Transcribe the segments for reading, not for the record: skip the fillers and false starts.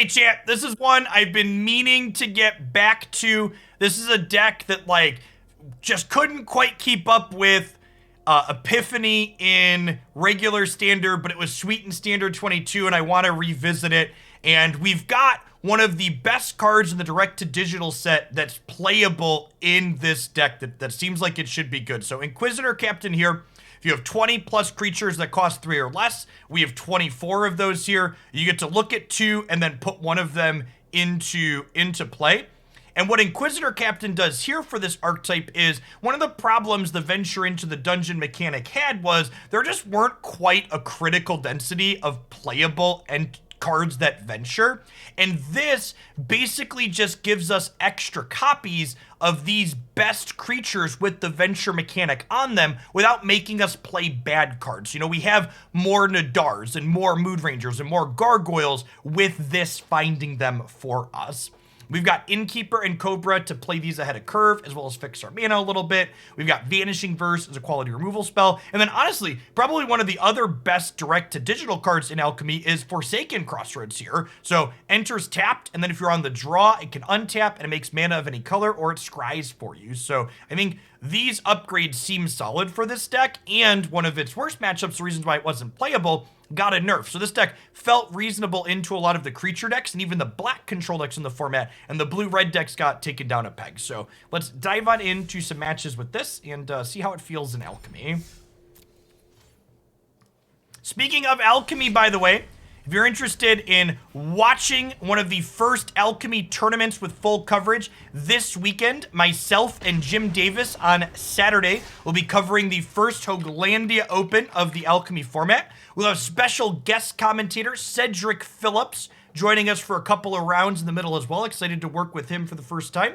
Hey chat, this is one I've been meaning to get back to. This is a deck that like just couldn't quite keep up with Epiphany in regular standard, but it was sweet in standard 22 and I want to revisit it. And we've got one of the best cards in the direct to digital set that's playable in this deck that seems like it should be good. So Inquisitor Captain here. If you have 20 plus creatures that cost 3 or less, we have 24 of those here. You get to look at 2 and then put one of them into play. And what Inquisitor Captain does here for this archetype is one of the problems the venture into the dungeon mechanic had was there just weren't quite a critical density of playable and cards that venture, and this basically just gives us extra copies of these best creatures with the venture mechanic on them without making us play bad cards. You know, we have more Nadaars and more Mood Rangers and more Gargoyles with this finding them for us. We've got Innkeeper and Cobra to play these ahead of curve, as well as fix our mana a little bit. We've got Vanishing Verse as a quality removal spell. And then honestly, probably one of the other best direct to digital cards in Alchemy is Forsaken Crossroads here. So enters tapped, and then if you're on the draw, it can untap and it makes mana of any color or it scries for you. So I think these upgrades seem solid for this deck, and one of its worst matchups, the reasons why it wasn't playable, got a nerf. So this deck felt reasonable into a lot of the creature decks and even the black control decks in the format, and the blue-red decks got taken down a peg. So let's dive on into some matches with this and see how it feels in Alchemy. Speaking of Alchemy, by the way, if you're interested in watching one of the first Alchemy tournaments with full coverage this weekend, myself and Jim Davis on Saturday will be covering the first Hoaglandia Open of the Alchemy format. We'll have special guest commentator Cedric Phillips joining us for a couple of rounds in the middle as well. Excited to work with him for the first time.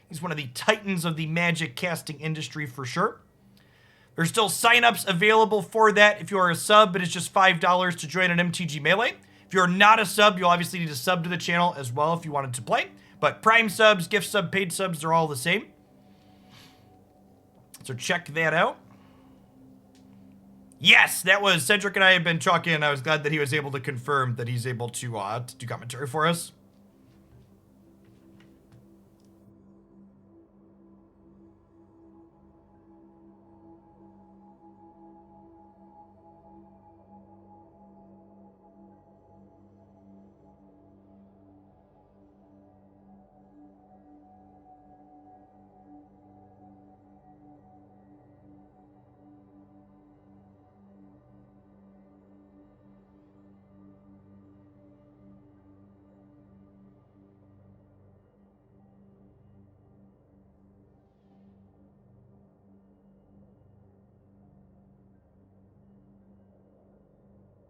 He's one of the titans of the Magic casting industry for sure. There's still signups available for that. If you are a sub, it is just $5 to join an MTG Melee. If you're not a sub, you'll obviously need to sub to the channel as well if you wanted to play. But Prime subs, gift sub, paid subs, they're all the same. So check that out. Yes, that was Cedric and I have been talking. I was glad that he was able to confirm that he's able to do commentary for us.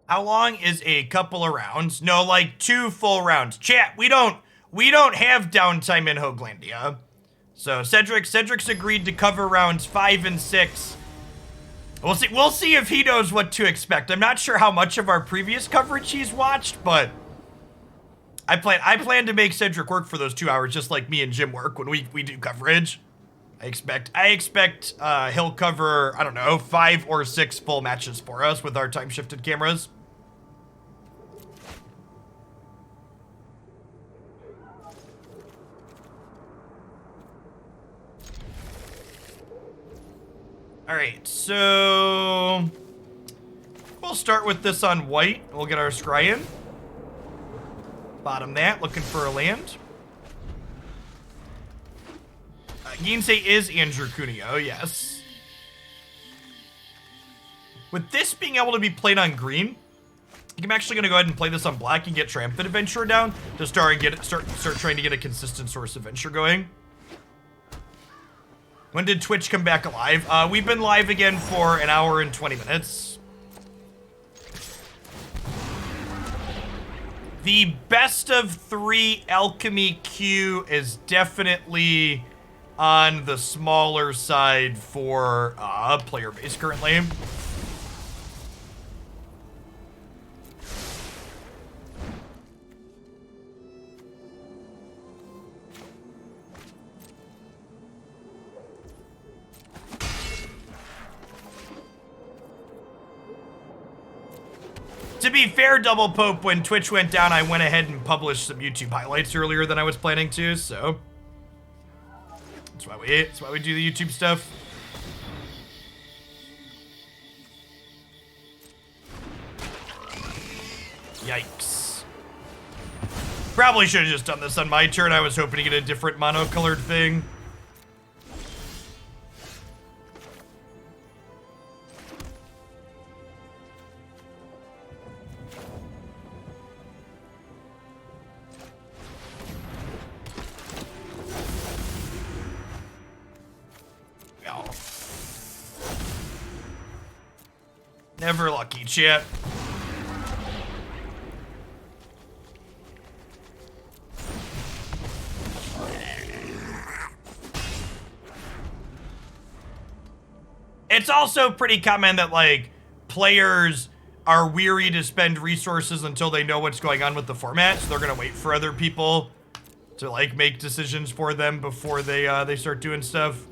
How long is a couple of rounds? No, like 2 full rounds. Chat, we don't have downtime in Hoaglandia. So Cedric's agreed to cover rounds 5 and 6. We'll see if he knows what to expect. I'm not sure how much of our previous coverage he's watched, but I plan to make Cedric work for those 2 hours just like me and Jim work when we do coverage. I expect he'll cover, I don't know, 5 or 6 full matches for us with our time shifted cameras. All right, so we'll start with this on white. We'll get our scry in. Bottom that, looking for a land. Ginsei is Andrew Cuneo, yes. With this being able to be played on green, I'm actually gonna go ahead and play this on black and get Triumphant Adventurer down to start trying to get a consistent source of venture going. When did Twitch come back alive? We've been live again for an hour and 20 minutes. The best of 3 Alchemy queue is definitely on the smaller side for player base currently. To be fair, Double Pope, when Twitch went down, I went ahead and published some YouTube highlights earlier than I was planning to, so that's why we do the YouTube stuff. Yikes. Probably should have just done this on my turn. I was hoping to get a different mono-colored thing. Never lucky, chat. It's also pretty common that, like, players are weary to spend resources until they know what's going on with the format, so they're gonna wait for other people to, like, make decisions for them before they start doing stuff.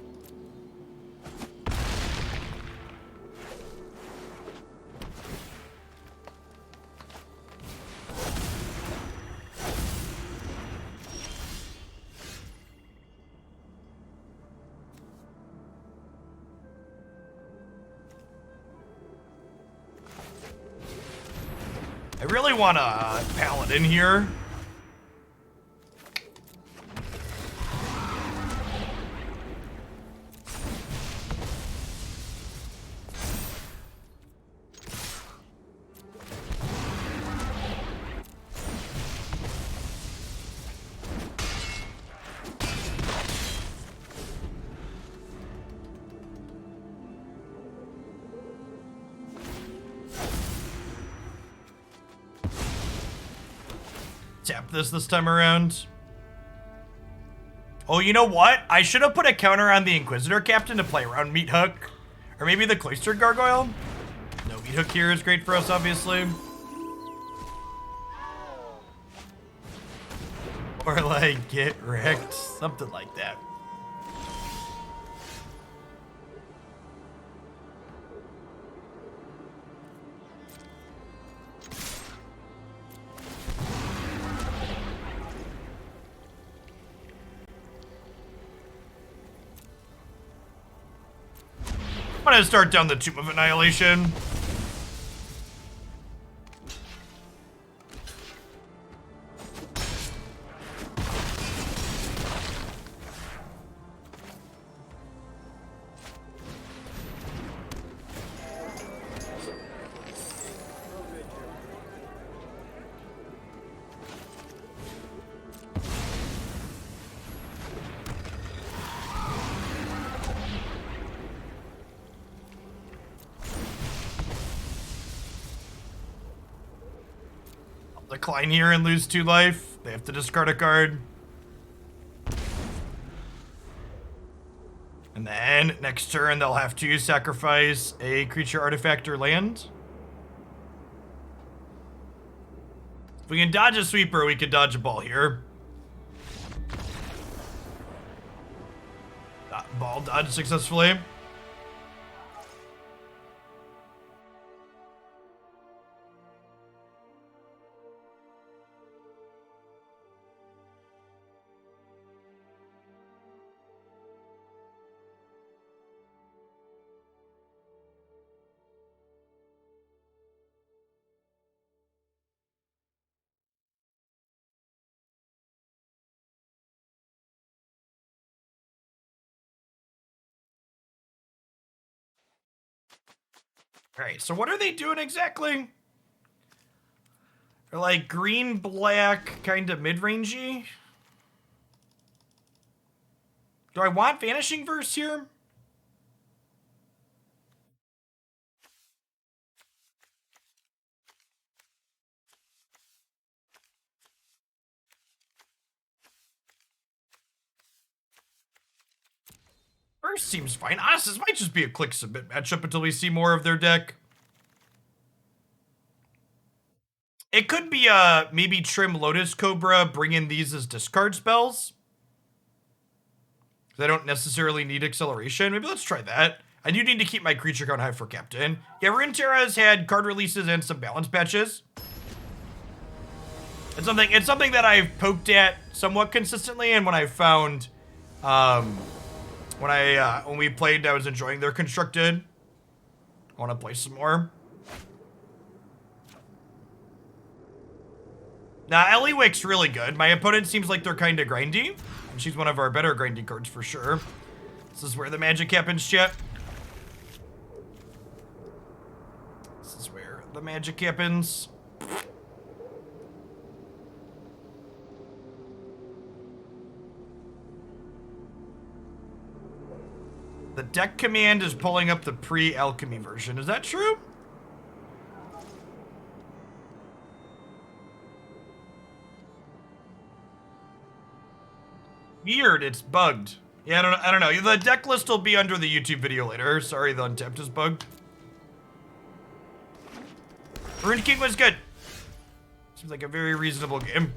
I really want a Paladin here. Tap this time around. Oh, you know what? I should have put a counter on the Inquisitor Captain to play around Meat Hook. Or maybe the Cloister Gargoyle? No, Meat Hook here is great for us, obviously. Or, like, get wrecked. Something like that. I'm gonna start down the Tomb of Annihilation. Decline here and lose 2 life. They have to discard a card. And then next turn they'll have to sacrifice a creature, artifact, or land. If we can dodge a sweeper, we can dodge a ball here. Ball dodged successfully. Alright, so what are they doing exactly? They're like green-black, kind of mid-rangey. Do I want Vanishing Verse here? Verse seems fine. Honestly, this might just be a click submit matchup until we see more of their deck. It could be maybe trim Lotus Cobra, bring in these as discard spells. They don't necessarily need acceleration. Maybe let's try that. I do need to keep my creature count high for Captain. Yeah, Runeterra's had card releases and some balance patches. It's something that I've poked at somewhat consistently, and when I found, when we played, I was enjoying their constructed. I want to play some more. Now, Ellywick's really good. My opponent seems like they're kind of grindy, and she's one of our better grindy cards for sure. This is where the magic happens, chat. This is where the magic happens. The deck command is pulling up the pre-alchemy version. Is that true? Weird, it's bugged. Yeah, I don't know. The deck list will be under the YouTube video later. Sorry, the Untapped is bugged. Rune King was good. Seems like a very reasonable game.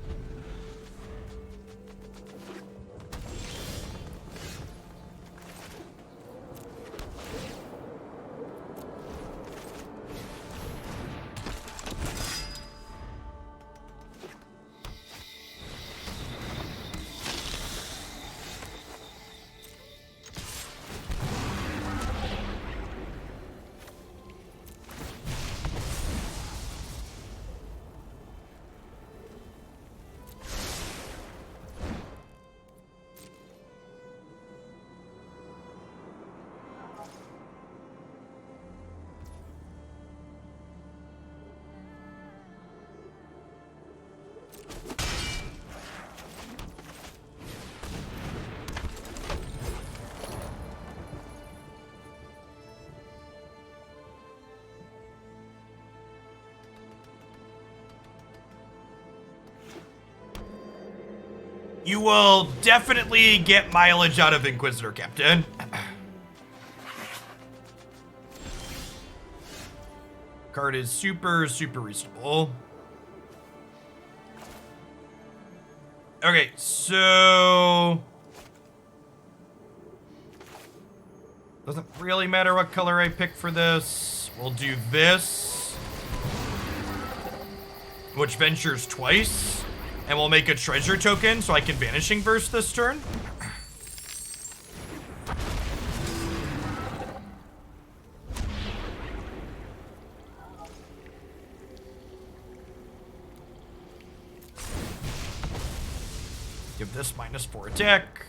You will definitely get mileage out of Inquisitor Captain. Card is super, super reasonable. Okay, so... doesn't really matter what color I pick for this. We'll do this, which ventures twice. And we'll make a treasure token so I can Vanishing Verse this turn. Give this -4 attack.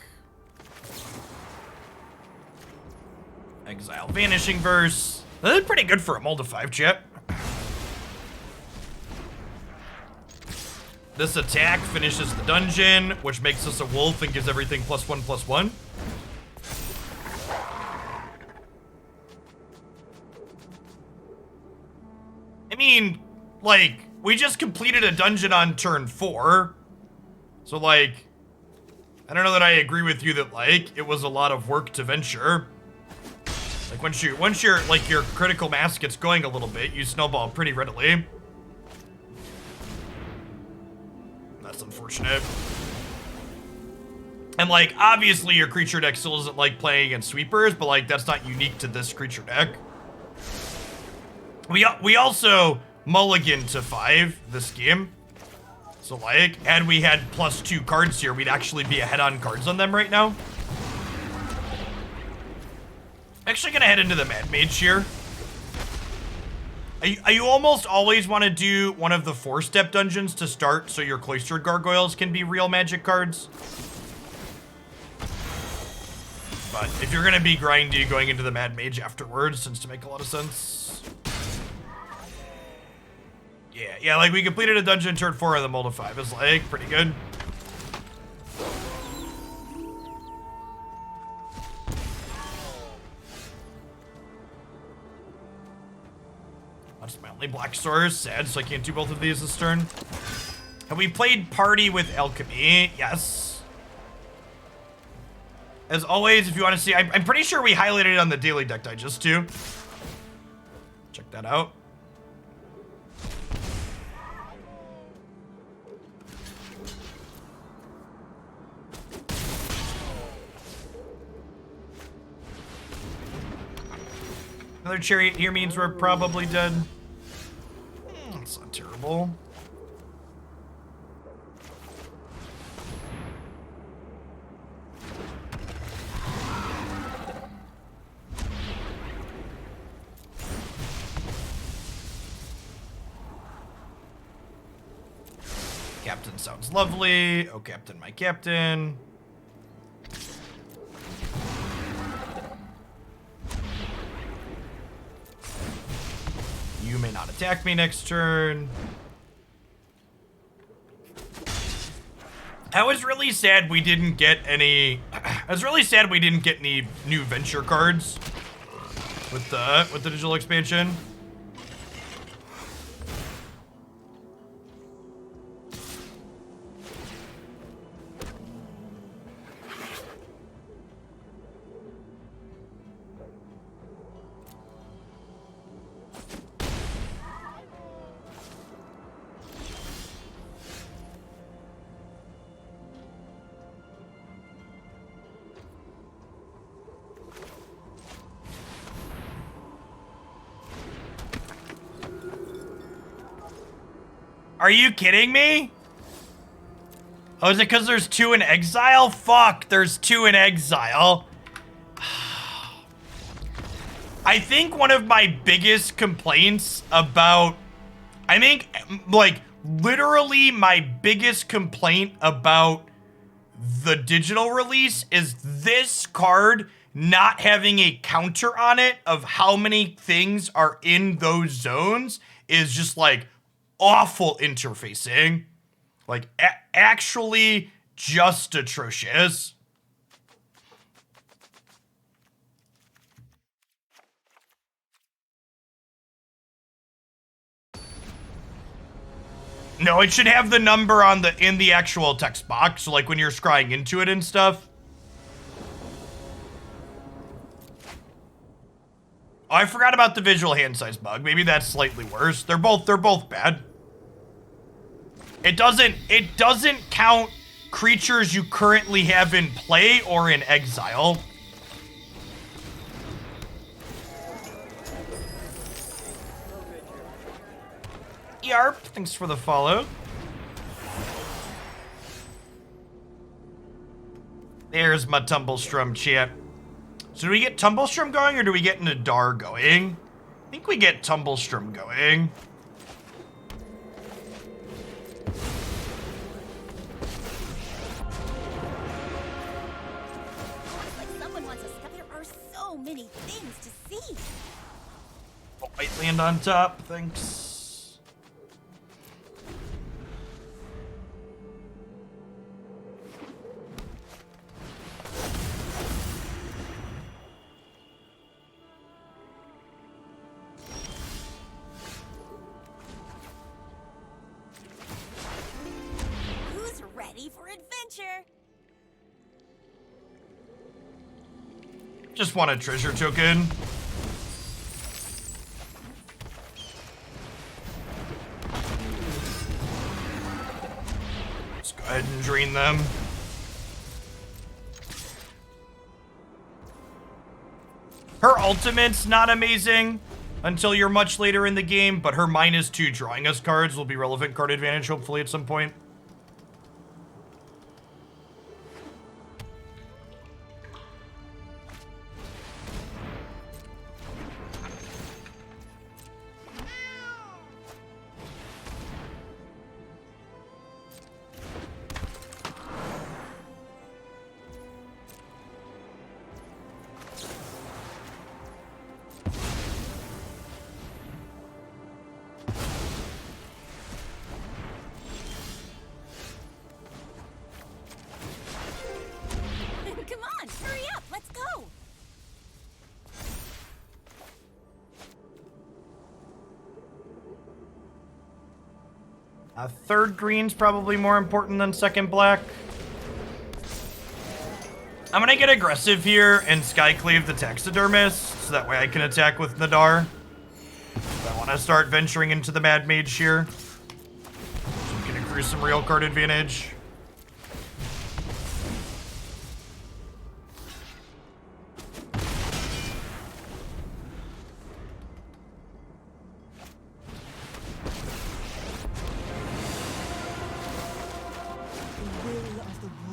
Exile Vanishing Verse. That's pretty good for a mull to 5, chat. This attack finishes the dungeon, which makes us a wolf and gives everything +1/+1. I mean, like, we just completed a dungeon on turn 4. So, like, I don't know that I agree with you that, like, it was a lot of work to venture. Like, once you're, like, your critical mass gets going a little bit, you snowball pretty readily. That's unfortunate. And, like, obviously your creature deck still isn't, like, playing against sweepers, but, like, that's not unique to this creature deck. We also mulligan to 5 this game. So, like, had we had +2 cards here, we'd actually be ahead on cards on them right now. I'm actually gonna head into the Mad Mage here. You almost always want to do one of the 4-step dungeons to start so your Cloister Gargoyles can be real magic cards. But if you're gonna be grindy, going into the Mad Mage afterwards tends to make a lot of sense. Yeah, like we completed a dungeon turn 4 of the mull to 5 is like pretty good. That's my only black source. Sad, so I can't do both of these this turn. Have we played Party with Alchemy? Yes. As always, if you want to see, I'm pretty sure we highlighted it on the Daily Deck Digest too. Check that out. Another chariot here means we're probably dead. That's not terrible. Captain sounds lovely. Oh, Captain, my Captain. You may not attack me next turn. I was really sad we didn't get any. I was really sad we didn't get any new venture cards with the digital expansion. Are you kidding me? Oh, is it because there's 2 in exile? Fuck, there's 2 in exile. I think one of my biggest complaints about... I think, like, literally my biggest complaint about the digital release is this card not having a counter on it of how many things are in those zones is just, like, awful interfacing. Like, actually just atrocious. No, it should have the number on in the actual text box, so like when you're scrying into it and stuff. Oh, I forgot about the visual hand size bug. Maybe that's slightly worse. They're both bad. It doesn't count creatures you currently have in play or in exile. Yarp, thanks for the follow. There's my Tumblestrum chat. So do we get Tumblestrum going or do we get Nadaar going? I think we get Tumblestrum going. Many things to see. Oh, white land on top, thanks. Who's ready for adventure? Just want a treasure token. Let's go ahead and drain them. Her ultimate's not amazing until you're much later in the game, but her -2 drawing us cards will be relevant card advantage hopefully at some point. Third green's probably more important than second black. I'm gonna get aggressive here and Skyclave the Taxidermist, so that way I can attack with Nadaar. I want to start venturing into the Mad Mage here, so we can accrue some real card advantage.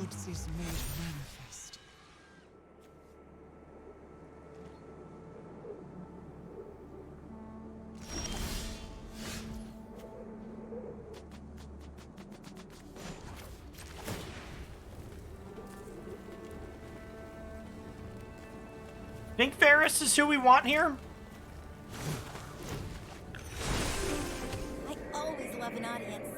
gods is made manifest. Think Varis is who we want here? I always love an audience.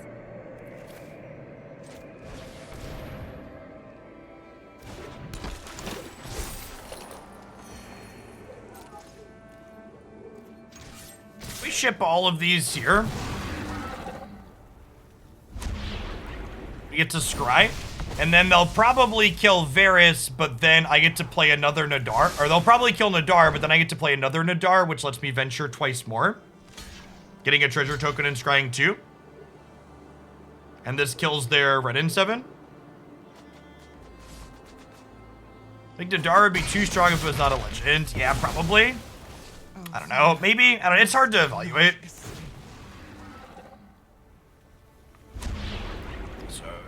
We ship all of these here. We get to scry. And then they'll probably kill Varis, but then I get to play another Nadaar. Or they'll probably kill Nadaar, but then I get to play another Nadaar, which lets me venture twice more. Getting a treasure token and scrying 2. And this kills their Red 7. I think Nadaar would be too strong if it was not a legend. Yeah, probably. I don't know. Maybe. I don't know. It's hard to evaluate.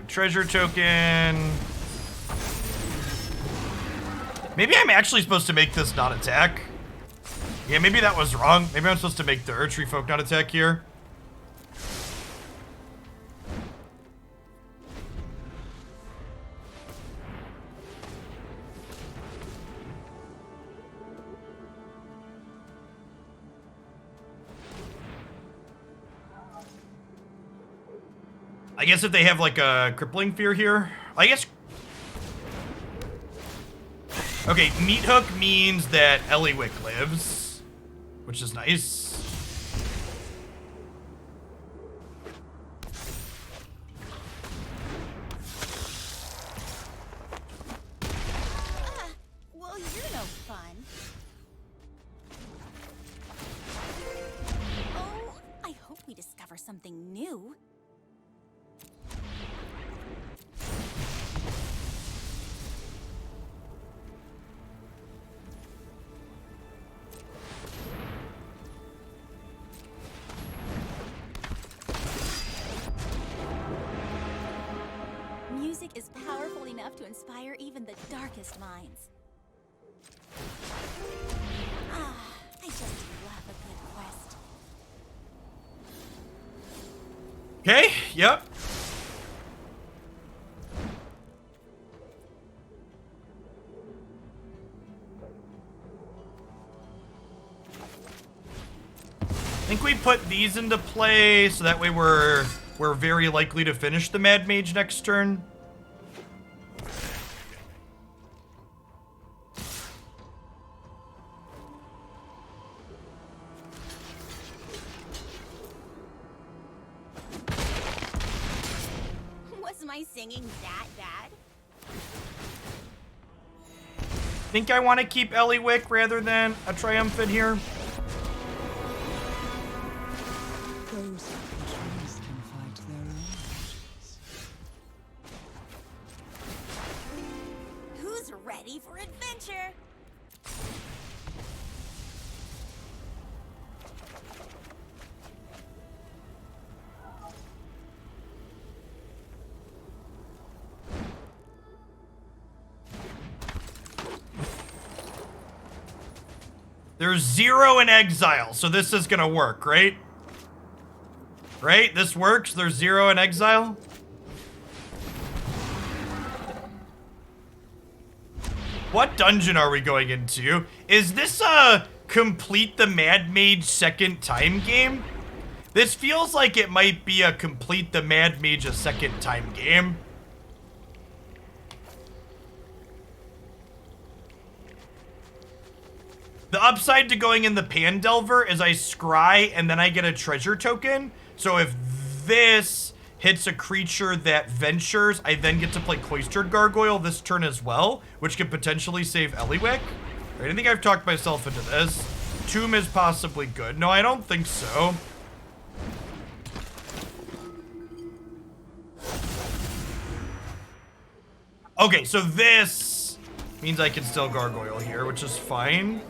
Treasure token. Maybe I'm actually supposed to make this not attack. Yeah, maybe that was wrong. Maybe I'm supposed to make the Erdtree folk not attack here. I guess if they have like a crippling fear here, I guess. Okay, meat hook means that Ellywick lives, which is nice. Well, you're no fun. Oh, I hope we discover something new. Music is powerful enough to inspire even the darkest minds. I just love a good quest. Okay, yep. I think we put these into play so that way we're very likely to finish the Mad Mage next turn. Was my singing that bad? Think I want to keep Ellywick rather than a Triumphant here. Those countries can fight their own battles. Who's ready for adventure? There's 0 in exile, so this is gonna work, right? Right? This works. There's 0 in exile. What dungeon are we going into? Is this a complete the Mad Mage second time game? This feels like it might be a complete the Mad Mage a second time game. The upside to going in the Pandelver is I scry and then I get a treasure token. So if this hits a creature that ventures, I then get to play Cloister Gargoyle this turn as well, which could potentially save Ellywick. Right, I think I've talked myself into this. Tomb is possibly good. No, I don't think so. Okay, so this means I can still Gargoyle here, which is fine.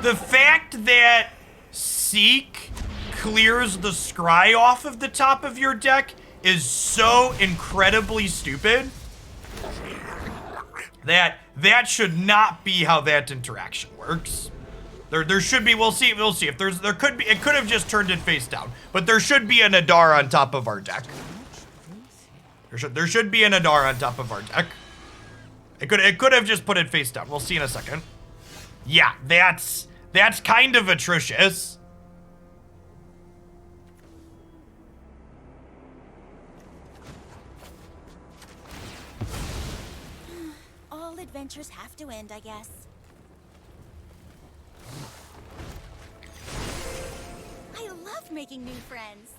The fact that Seek clears the scry off of the top of your deck is so incredibly stupid that that should not be how that interaction works. There should be, we'll see if there could be, it could have just turned it face down, but there should be a Nadaar on top of our deck. There should be a Nadaar on top of our deck. It could have just put it face down. We'll see in a second. Yeah, that's kind of atrocious. All adventures have to end, I guess. I love making new friends.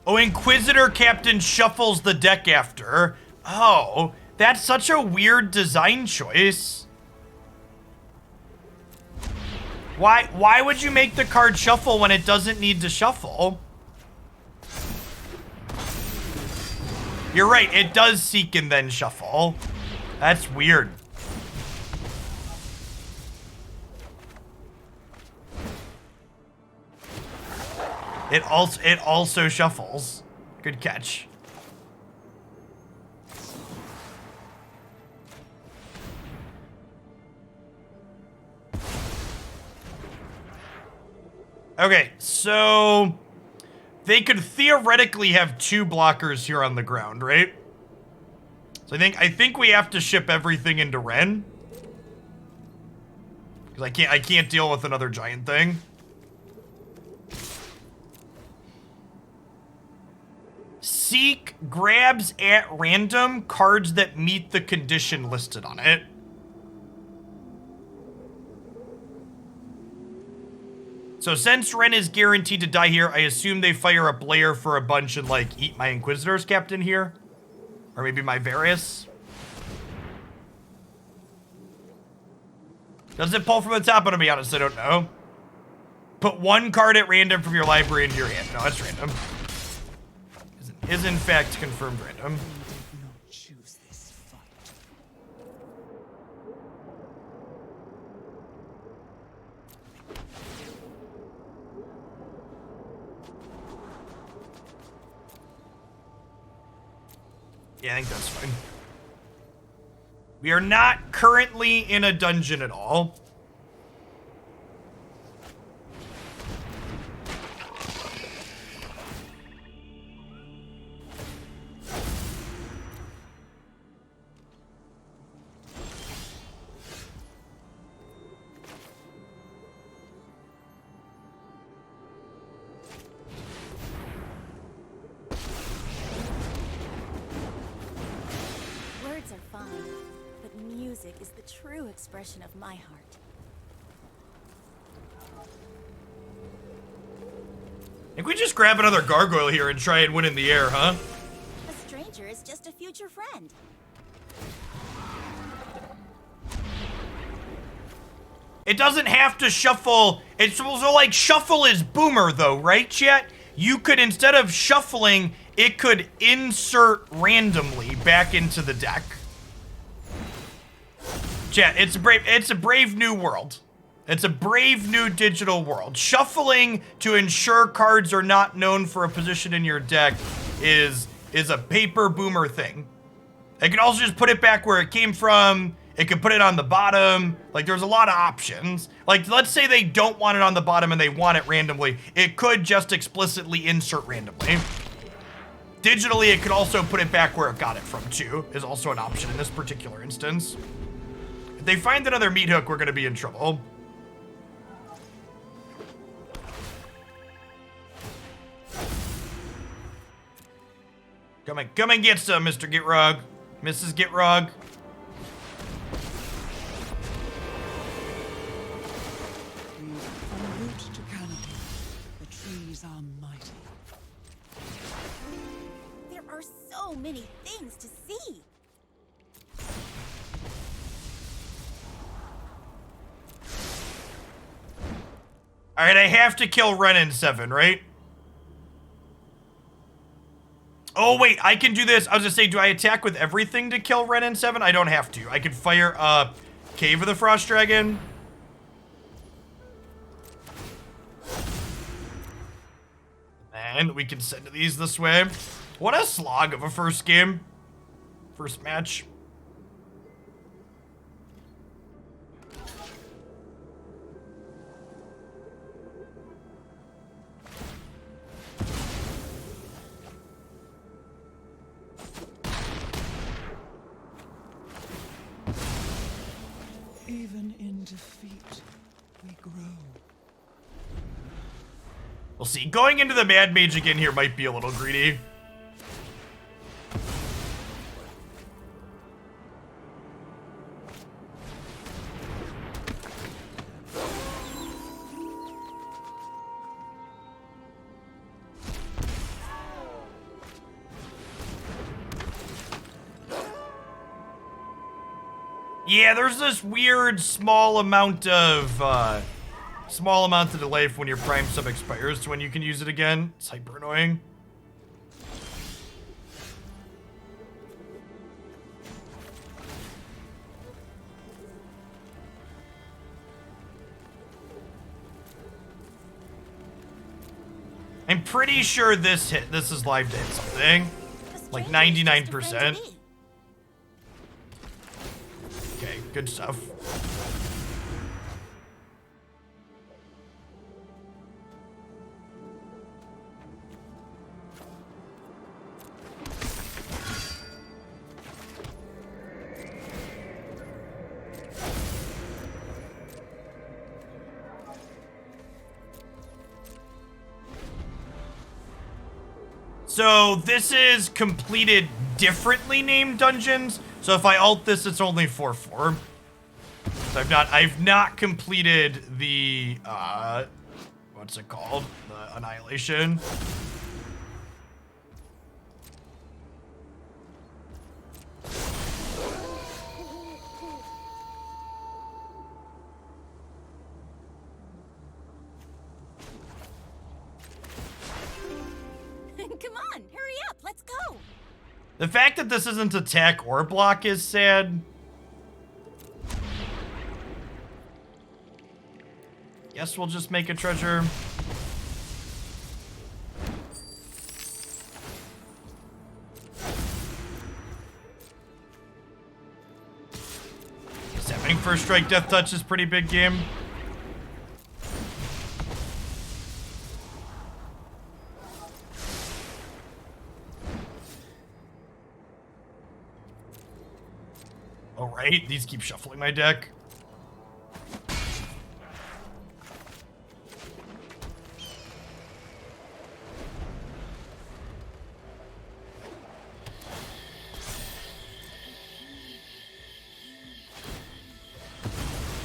Oh, Inquisitor Captain shuffles the deck after. Oh, that's such a weird design choice. Why would you make the card shuffle when it doesn't need to shuffle? You're right, it does seek and then shuffle. That's weird. It also shuffles. Good catch. Okay, so they could theoretically have 2 blockers here on the ground, right? So I think we have to ship everything into Ren. Because I can't deal with another giant thing. Seek grabs at random cards that meet the condition listed on it. So since Ren is guaranteed to die here, I assume they fire a Blair for a bunch and like eat my Inquisitor's Captain here. Or maybe my Varis. Does it pull from the top? I'm gonna be honest, I don't know. Put 1 card at random from your library into your hand. No, that's random. Is in fact confirmed random. Choose this fight. Yeah, I think that's fine. We are not currently in a dungeon at all. Words are fine, but music is the true expression of my heart. I think we just grab another gargoyle here and try and win in the air, huh? A stranger is just a future friend. It doesn't have to shuffle. It's so like shuffle is boomer though, right, chat? You could, instead of shuffling, it could insert randomly back into the deck. Chat, it's a brave new world. It's a brave new digital world. Shuffling to ensure cards are not known for a position in your deck is a paper boomer thing. It can also just put it back where it came from. It could put it on the bottom. Like, there's a lot of options. Like, let's say they don't want it on the bottom and they want it randomly. It could just explicitly insert randomly. Digitally, it could also put it back where it got it from, too, is also an option in this particular instance. If they find another meat hook, we're going to be in trouble. Come and get some, Mr. Gitrog. Mrs. Gitrog. From root to canopy, the trees are mighty. There are so many things to see. All right, I have to kill Ren in 7, right? Oh, wait, I can do this. I was gonna say, do I attack with everything to kill Ren in 7? I don't have to. I could fire Cave of the Frost Dragon. And we can send these this way. What a slog of a first game. First match. Even in defeat, we grow. We'll see. Going into the Mad Mage again here might be a little greedy. Yeah, there's this weird small amount of delay for when your Prime Sub expires to when you can use it again. It's hyper annoying. I'm pretty sure this is live to hit something. Like 99%. Okay, good stuff. So this is completed differently named dungeons. So if I alt this, it's only 4/4. So I've not completed the what's it called? The Annihilation. Come on, hurry up, let's go. The fact that this isn't attack or block is sad. Guess we'll just make a treasure. Having first strike death touch is pretty big game. Alright, these keep shuffling my deck.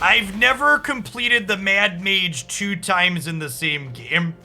I've never completed the Mad Mage 2 times in the same game.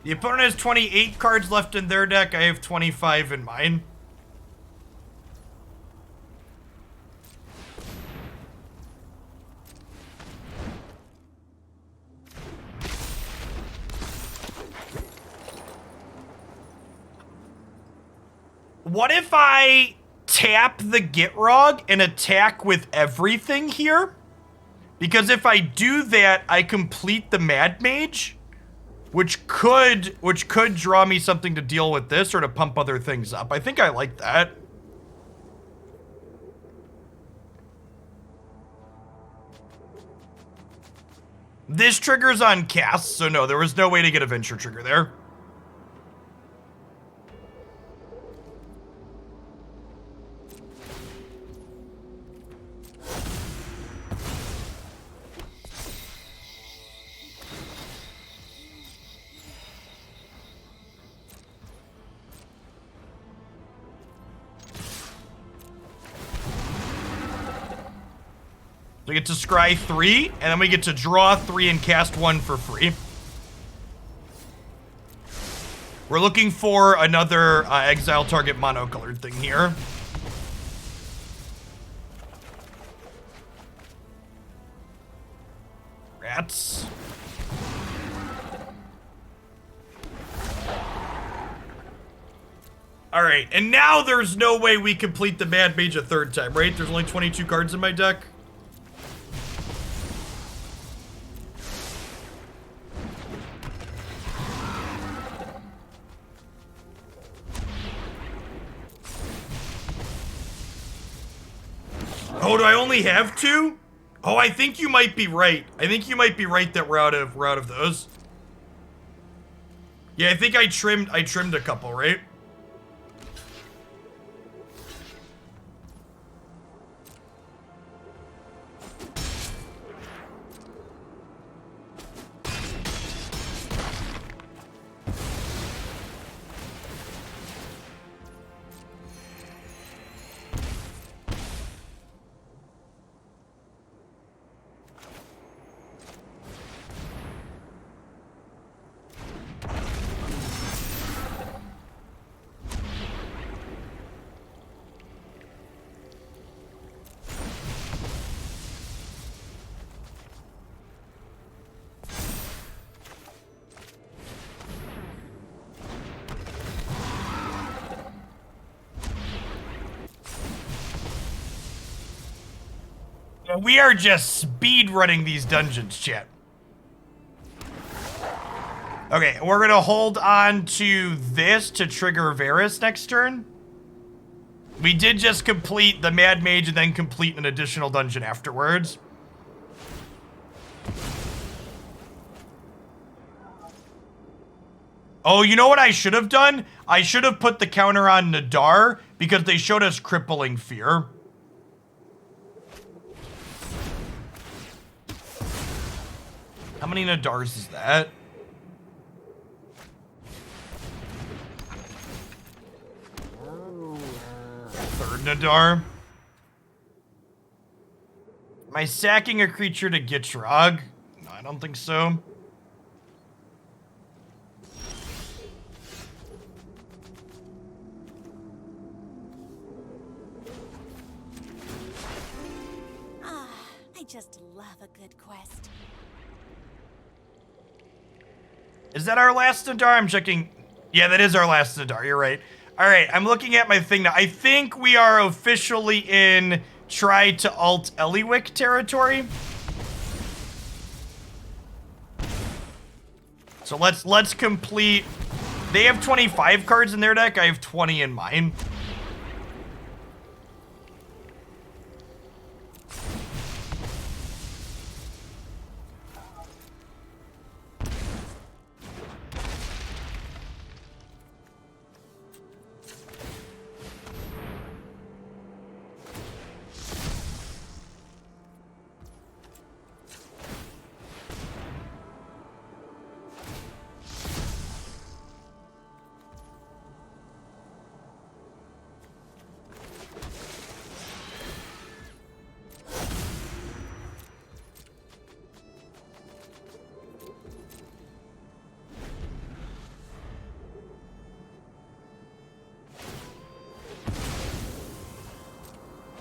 The opponent has 28 cards left in their deck. I have 25 in mine. What if I tap the Gitrog and attack with everything here? Because if I do that, I complete the Mad Mage. Which could draw me something to deal with this or to pump other things up. I think I like that. This triggers on casts, so no, there was no way to get a venture trigger there. we get to scry 3, and then we get to draw 3 and cast 1 for free. We're looking for another exile target monocolored thing here. Rats. All right, and now there's no way we complete the Mad Mage a third time, right? There's only 22 cards in my deck. Oh, do I only have 2? Oh, I think you might be right. I think you might be right that we're out of those. Yeah, I think I trimmed a couple, right? We are just speed running these dungeons, chat. Okay, we're gonna hold on to this to trigger Varis next turn. We did just complete the Mad Mage and then complete an additional dungeon afterwards. Oh, you know what I should have done? I should have put the counter on Nadaar because they showed us Crippling Fear. How many Nadaars is that? Third Nadaar. Am I sacking a creature to Gitrog? No, I don't think so. I just love a good quest. Is that our last Nadaar? I'm checking. Yeah, that is our last Nadaar. You're right. All right, I'm looking at my thing now. I think we are officially in try to alt Ellywick territory. So let's complete. They have 25 cards in their deck. I have 20 in mine.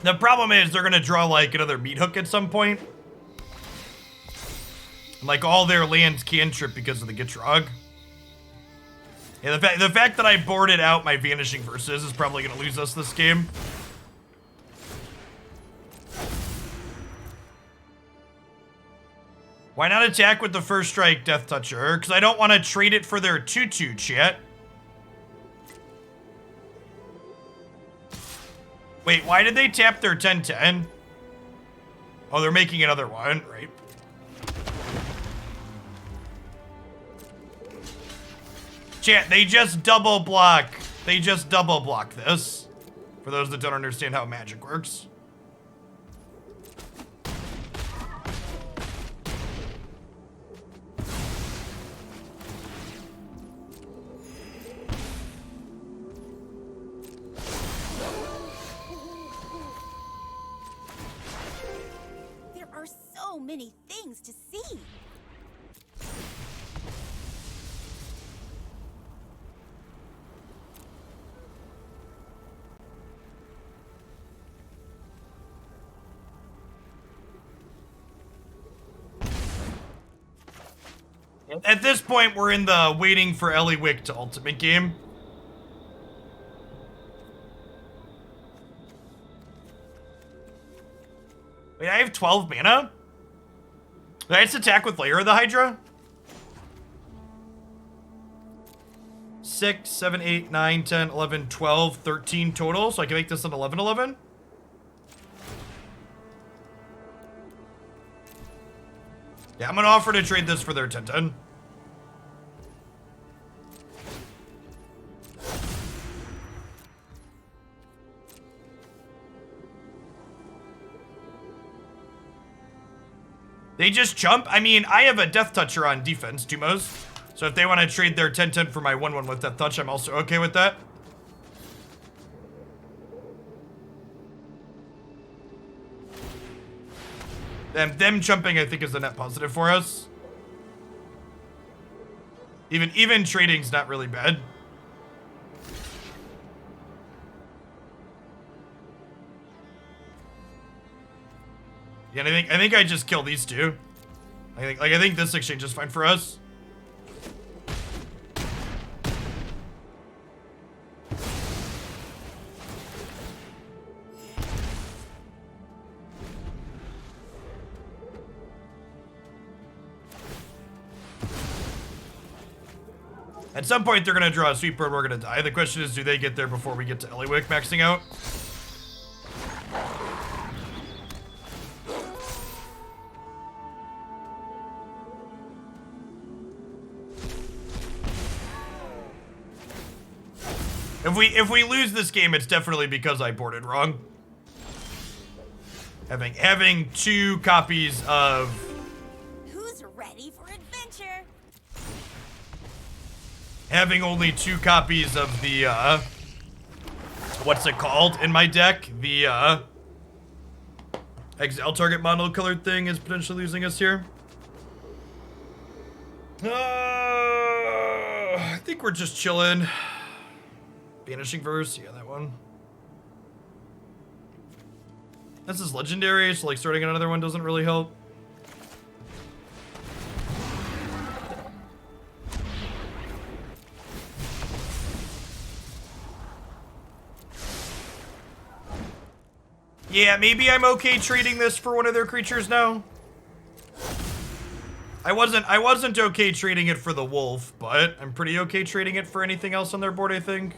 The problem is they're gonna draw like another meat hook at some point. Like all their lands cantrip because of the Gitrog. Yeah, the fact that I boarded out my Vanishing Verses is probably gonna lose us this game. Why not attack with the first strike Death Toucher? Because I don't want to trade it for their 2/2, chat. Wait, why did they tap their 10/10? Oh, they're making another one, right? Chat, they just double block. They just double block this. For those that don't understand how magic works. There are things to see. At this point, we're in the waiting for Ellywick to ultimate game. Wait, I have 12 mana? Did I just attack with Lair of the Hydra? 6, 7, 8, 9, 10, 11, 12, 13 total, so I can make this an 11-11? Yeah, I'm gonna offer to trade this for their 10-10. They just jump? I mean, I have a Death Toucher on defense, Tumos. So if they want to trade their 10-10 for my 1-1 with Death Touch, I'm also okay with that. Them jumping, I think, is a net positive for us. Even trading's not really bad. Yeah, I think I just kill these two. I think this exchange is fine for us. At some point, they're gonna draw a sweeper and we're gonna die. The question is, do they get there before we get to Ellywick maxing out? If we lose this game, it's definitely because I boarded wrong. Having 2 copies of... Who's ready for adventure? Having only 2 copies of the, what's it called in my deck? The, exile target monocolored thing is potentially losing us here. I think we're just chilling. Vanishing Verse, yeah, that one. This is legendary, so like starting another one doesn't really help. Yeah, maybe I'm okay trading this for one of their creatures now. I wasn't okay trading it for the wolf, but I'm pretty okay trading it for anything else on their board, I think.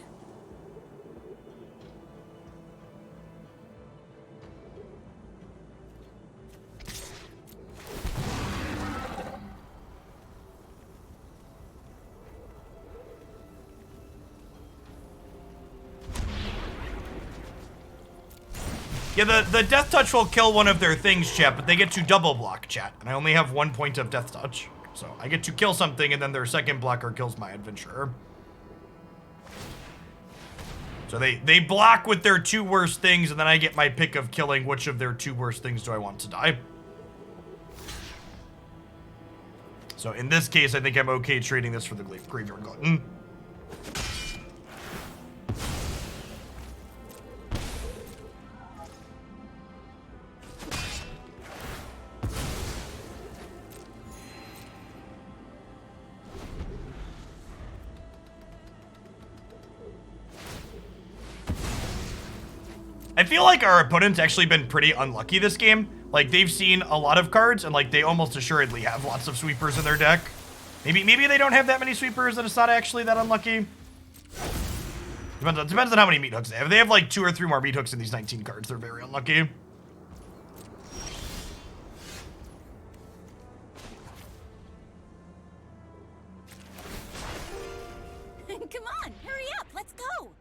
Yeah, the Death Touch will kill one of their things, chat, but they get to double block, chat. And I only have 1 point of Death Touch. So I get to kill something, and then their second blocker kills my Adventurer. So they block with their 2 worst things, and then I get my pick of killing which of their 2 worst things do I want to die. So in this case, I think I'm okay trading this for the Graveyard Glutton. I feel like our opponent's actually been pretty unlucky this game. Like, they've seen a lot of cards, and like, they almost assuredly have lots of sweepers in their deck. Maybe they don't have that many sweepers, and it's not actually that unlucky. Depends on how many meat hooks they have. If they have like 2 or 3 more meat hooks in these 19 cards, they're very unlucky. Come on, hurry up, let's go.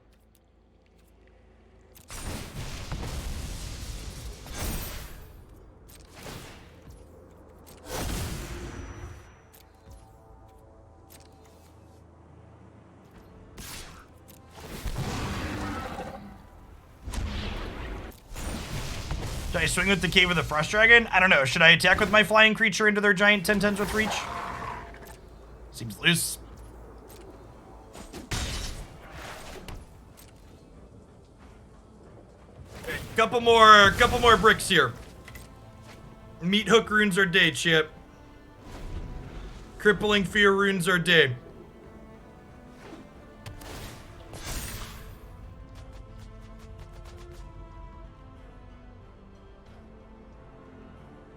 Should I swing with the Cave of the Frost Dragon? I don't know. Should I attack with my flying creature into their giant 10/10s with reach? Seems loose. Okay, couple more bricks here. Meat hook runes are day, chip. Crippling fear runes are day.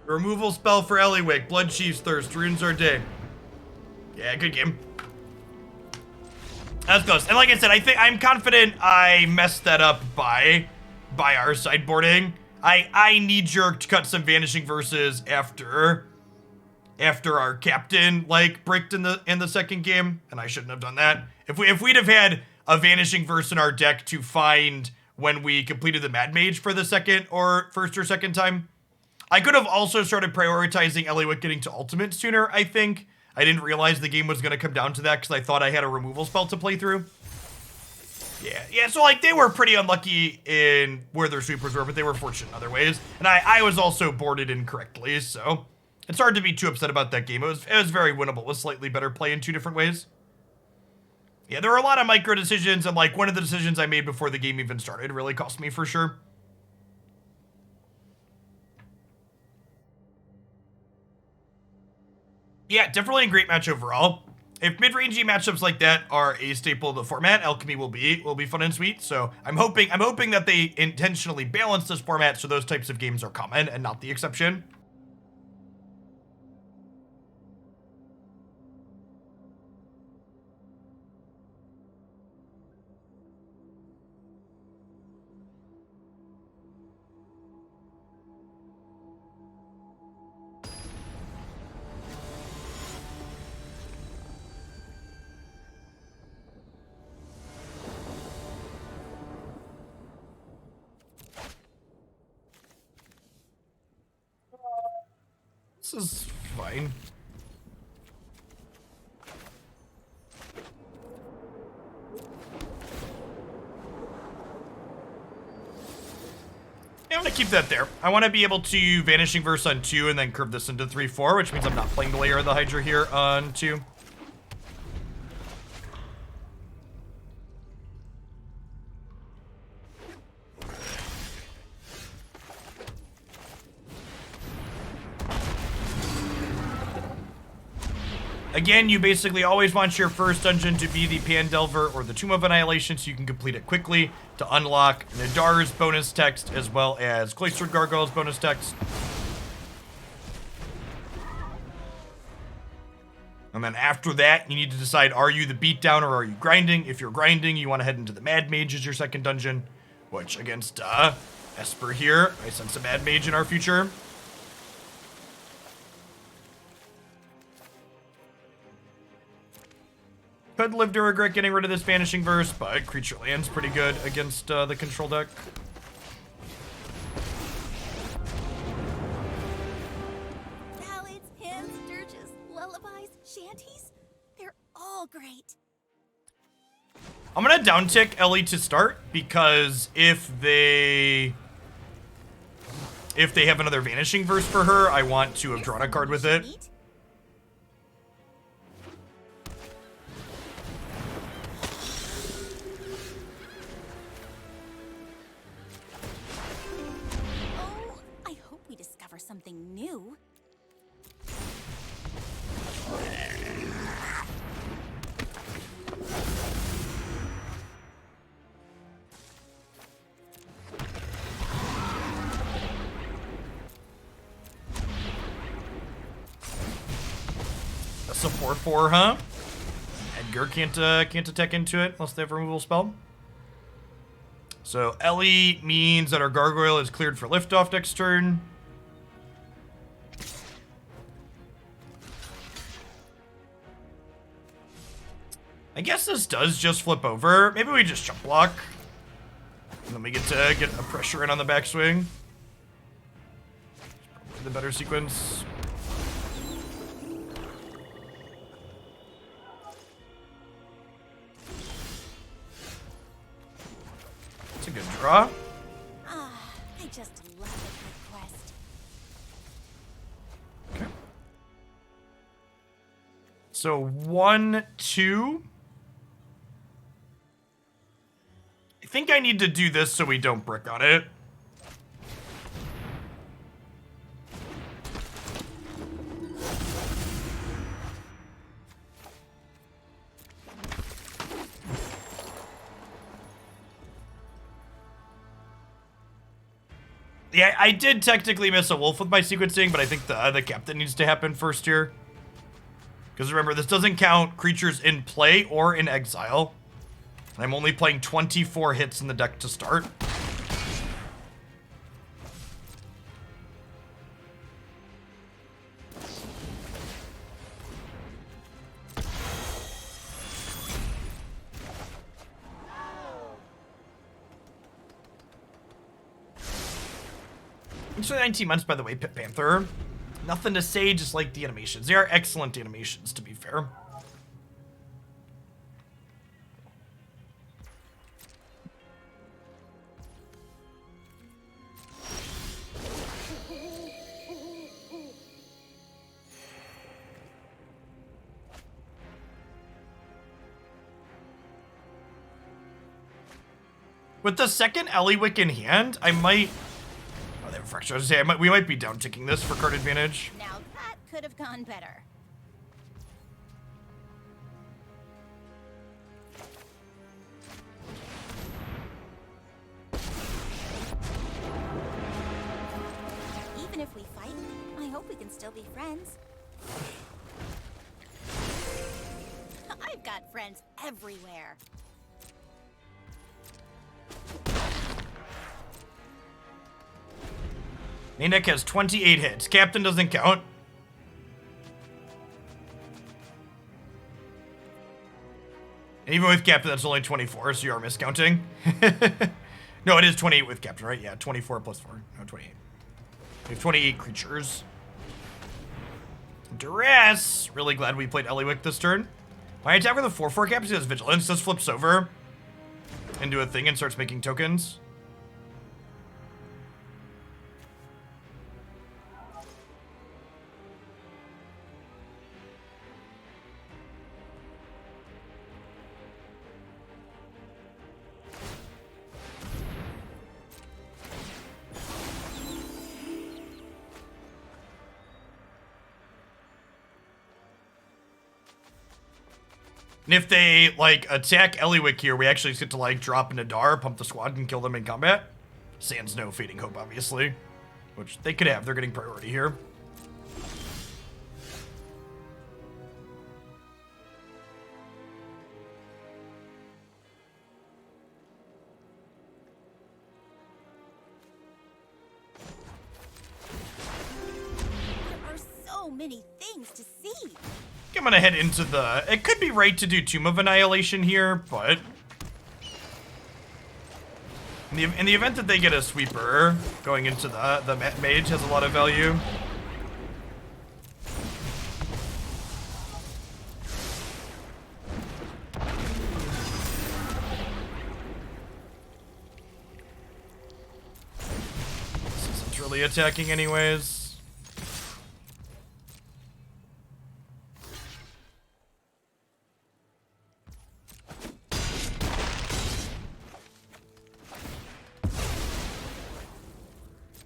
Removal spell for Ellywick. Blood Chief's Thirst. Runes are day. Yeah, good game. That's close. And like I said, I'm confident I messed that up by our sideboarding. I knee-jerked cut some Vanishing Verses after our captain like bricked in the second game, and I shouldn't have done that. If we'd have had a Vanishing Verse in our deck to find when we completed the Mad Mage for the first or second time, I could have also started prioritizing Ellywick getting to ultimate sooner, I think. I didn't realize the game was going to come down to that because I thought I had a removal spell to play through. Yeah, so like they were pretty unlucky in where their sweepers were, but they were fortunate in other ways. And I was also boarded incorrectly, so it's hard to be too upset about that game. It was very winnable with slightly better play in two different ways. Yeah, there were a lot of micro decisions, and like one of the decisions I made before the game even started really cost me for sure. Yeah, definitely a great match overall. If mid-rangey matchups like that are a staple of the format, Alchemy will be fun and sweet. So I'm hoping that they intentionally balance this format so those types of games are common and not the exception. This is fine. I'm gonna keep that there. I want to be able to Vanishing Verse on 2 and then curve this into 3/4, which means I'm not playing the Lair of the Hydra here on 2. Again, you basically always want your first dungeon to be the Pandelver or the Tomb of Annihilation so you can complete it quickly to unlock Nadaar's bonus text as well as Cloister Gargoyle's bonus text. And then after that, you need to decide, are you the beatdown or are you grinding? If you're grinding, you want to head into the Mad Mage as your second dungeon, which against Esper here, I sense a Mad Mage in our future. Could live to regret getting rid of this Vanishing Verse, but creature land's pretty good against the control deck. Ballads, hymns, dirges, lullabies, shanties, they're all great. I'm gonna downtick Ellie to start because if they have another Vanishing Verse for her, I want to have drawn a card with it. Something new. That's a 4/4, huh? Edgar can't attack into it unless they have a removal spell. So Ellie means that our gargoyle is cleared for liftoff next turn. I guess this does just flip over. Maybe we just jump block. And then we get to get a pressure in on the backswing. Probably the better sequence. It's a good draw. I just love it So 1, 2. I think I need to do this so we don't brick on it. Yeah, I did technically miss a wolf with my sequencing, but I think the captain needs to happen first here. Because remember, this doesn't count creatures in play or in exile. I'm only playing 24 hits in the deck to start. Thanks for the 19 months, by the way, Pit Panther. Nothing to say, just like the animations. They are excellent animations, to be fair. With the second Ellywick in hand, I might... Oh, they have a fraction. I was gonna say, we might be down-ticking this for card advantage. Now that could have gone better. Even if we fight, I hope we can still be friends. I've got friends everywhere. Main deck has 28 hits. Captain doesn't count. And even with Captain, that's only 24, so you are miscounting. No, it is 28 with Captain, right? Yeah, 24 plus 4. No, 28. We have 28 creatures. Duress! Really glad we played Ellywick this turn. My attack with a 4/4 Captain has Vigilance. This flips over into a thing and starts making tokens. And if they, like, attack Ellywick here, we actually just get to, like, drop a Nadaar, pump the squad, and kill them in combat. Sans no Fading Hope, obviously. Which they could have. They're getting priority here. There are so many things to see. I'm gonna head into the... It could be right to do Tomb of Annihilation here, but... In the event that they get a sweeper, going into the mage has a lot of value. This isn't really attacking anyways.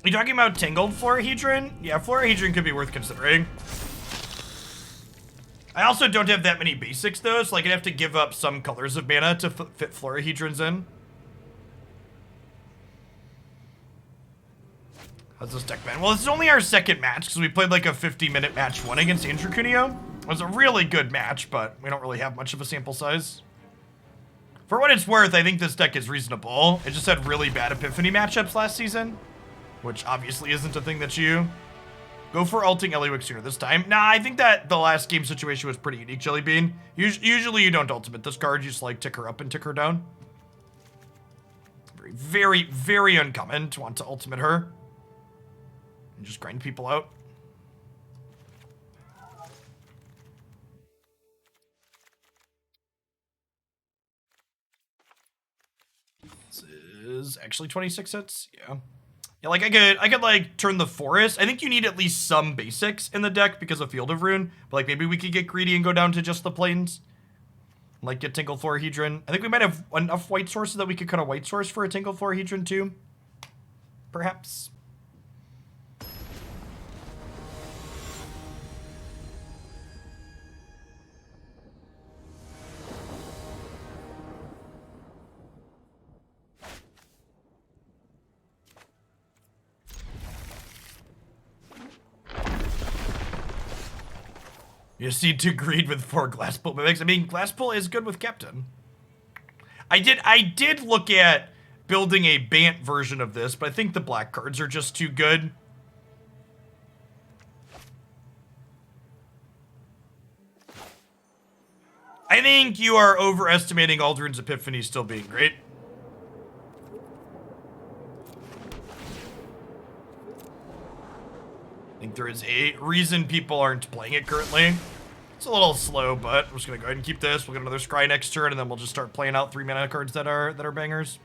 You talking about Tangled Florahedron? Yeah, Florahedron could be worth considering. I also don't have that many basics though, so I could have to give up some colors of mana to fit Florahedrons in. How's this deck been? Well, this is only our second match because we played like a 50-minute match 1 against Andrew Cuneo. It was a really good match, but we don't really have much of a sample size. For what it's worth, I think this deck is reasonable. It just had really bad Epiphany matchups last season. Which obviously isn't a thing that you go for ulting Ellywick sooner this time. Nah, I think that the last game situation was pretty unique, Jellybean. Usually you don't ultimate this card, you just like tick her up and tick her down. Very, very uncommon to want to ultimate her. And just grind people out. This is actually 26 hits, yeah. Yeah, like I could like turn the forest. I think you need at least some basics in the deck because of Field of Ruin. But like maybe we could get greedy and go down to just the plains. Like get Tangled Florahedron. I think we might have enough white sources that we could cut a white source for a Tangled Florahedron too. Perhaps. You see to greed with 4 Glasspool mimics. I mean, Glasspool is good with Captain. I did look at building a Bant version of this, but I think the black cards are just too good. I think you are overestimating Aldrin's Epiphany still being great. I think there is a reason people aren't playing it currently. It's a little slow, but I'm just gonna go ahead and keep this. We'll get another Scry next turn, and then we'll just start playing out 3 mana cards that are bangers.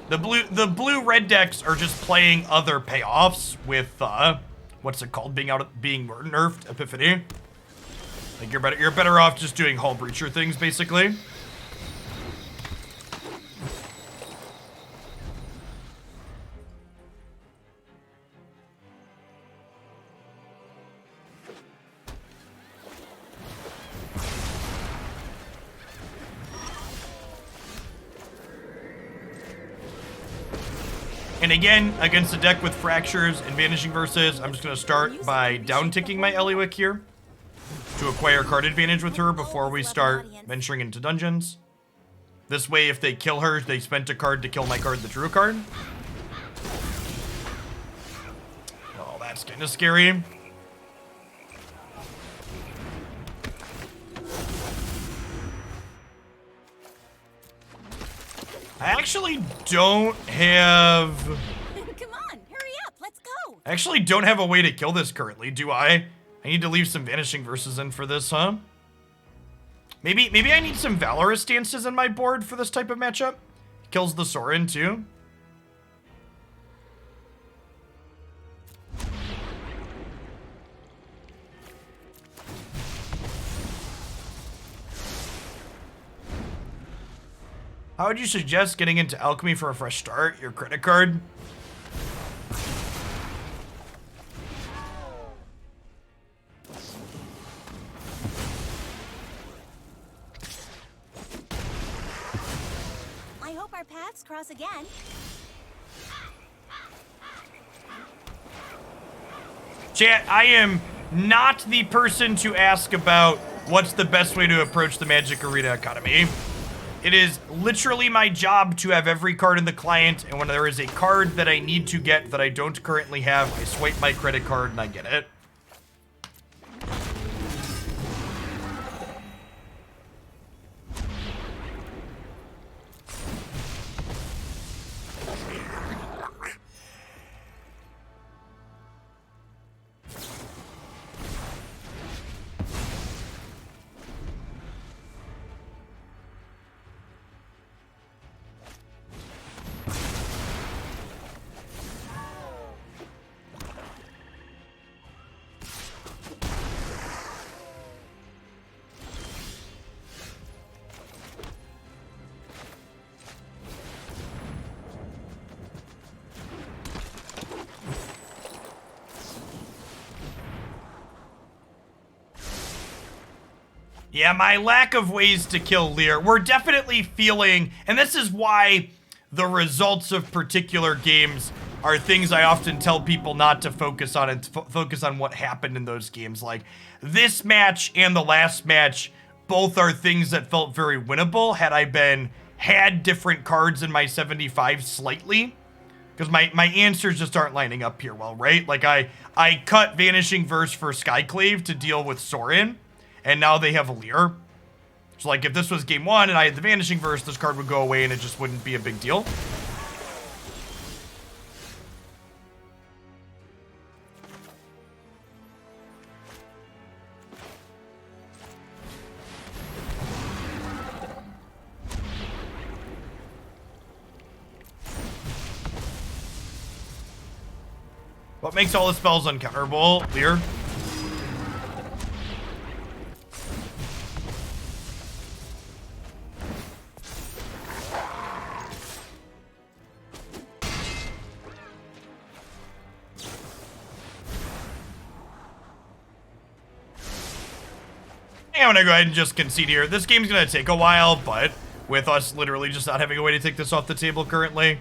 The blue red decks are just playing other payoffs with what's it called? Being nerfed Epiphany. Like you're better off just doing Hull Breacher things basically. And again, against a deck with Fractures and Vanishing Verses, I'm just going to start by down-ticking my Ellywick here to acquire card advantage with her before we start venturing into dungeons. This way, if they kill her, they spent a card to kill my card, the Drew card. Oh, that's kind of scary. I actually don't have... Come on, hurry up, let's go. I actually don't have a way to kill this currently, do I? I need to leave some Vanishing Verses in for this, huh? Maybe I need some Valorous Stances in my board for this type of matchup. Kills the Sorin too. How would you suggest getting into Alchemy for a fresh start? Your credit card? I hope our paths cross again. Chat, I am not the person to ask about what's the best way to approach the Magic Arena economy. It is literally my job to have every card in the client, and when there is a card that I need to get that I don't currently have, I swipe my credit card and I get it. Yeah, my lack of ways to kill Lear. We're definitely feeling, and this is why the results of particular games are things I often tell people not to focus on, and focus on what happened in those games. Like, this match and the last match, both are things that felt very winnable had had different cards in my 75 slightly. Because my answers just aren't lining up here well, right? Like, I cut Vanishing Verse for Skyclave to deal with Sorin, and now they have a Lear. So, like, if this was game 1 and I had the Vanishing Verse, this card would go away and it just wouldn't be a big deal. What makes all the spells uncounterable? Lear? I'm gonna go ahead and just concede here. This game's gonna take a while, but with us literally just not having a way to take this off the table currently.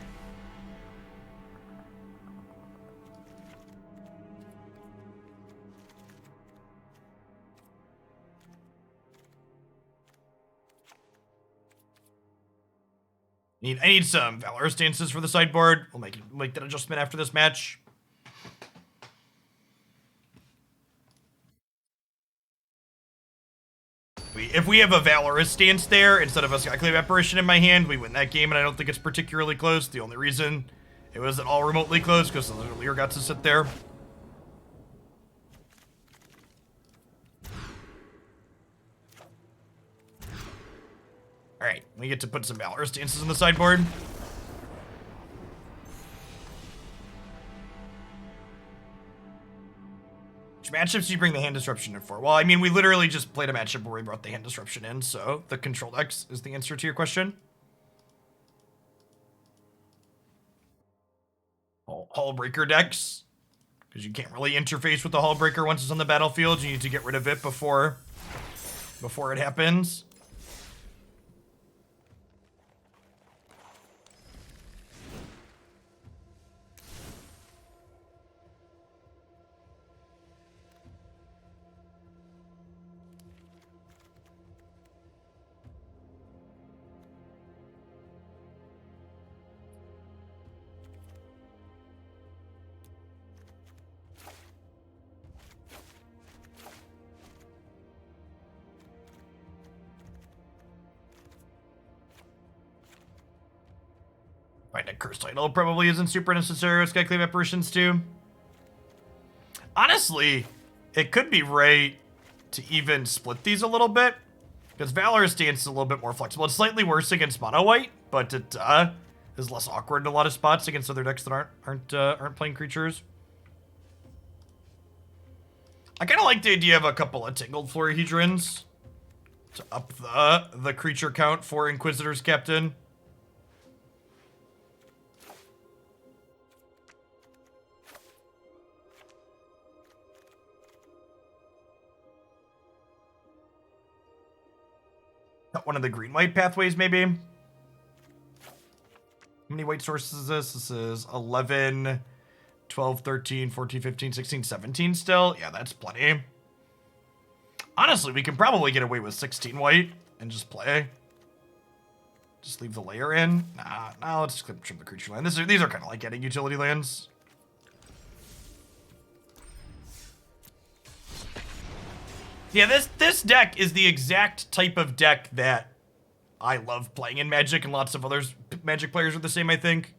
I need some Valorous Stances for the sideboard. We'll make that adjustment after this match. If we have a Valorous Stance there instead of a Skyclave Apparition in my hand, we win that game, and I don't think it's particularly close. The only reason it was at all remotely close because the Lear got to sit there. Alright, we get to put some Valorous Stances in the sideboard. Which matchups do you bring the hand disruption in for? Well, I mean, we literally just played a matchup where we brought the hand disruption in, so the control decks is the answer to your question. Hull Breaker decks, because you can't really interface with the Hull Breaker once it's on the battlefield. You need to get rid of it before it happens. Find a Curse Title probably isn't super necessary with Skyclave Apparitions too. Honestly, it could be right to even split these a little bit, because Valorous Stance is a little bit more flexible. It's slightly worse against mono white, but it is less awkward in a lot of spots against other decks that aren't playing creatures. I kind of like the idea of a couple of Tangled Florahedrons to up the creature count for Inquisitor's Captain. One of the green-white pathways, maybe. How many white sources is this? This is 11, 12, 13, 14, 15, 16, 17 still. Yeah, that's plenty. Honestly, we can probably get away with 16 white and just play. Just leave the layer in. Nah, let's just trim the creature land. These are kind of like getting utility lands. Yeah, this deck is the exact type of deck that I love playing in Magic, and lots of others Magic players are the same, I think.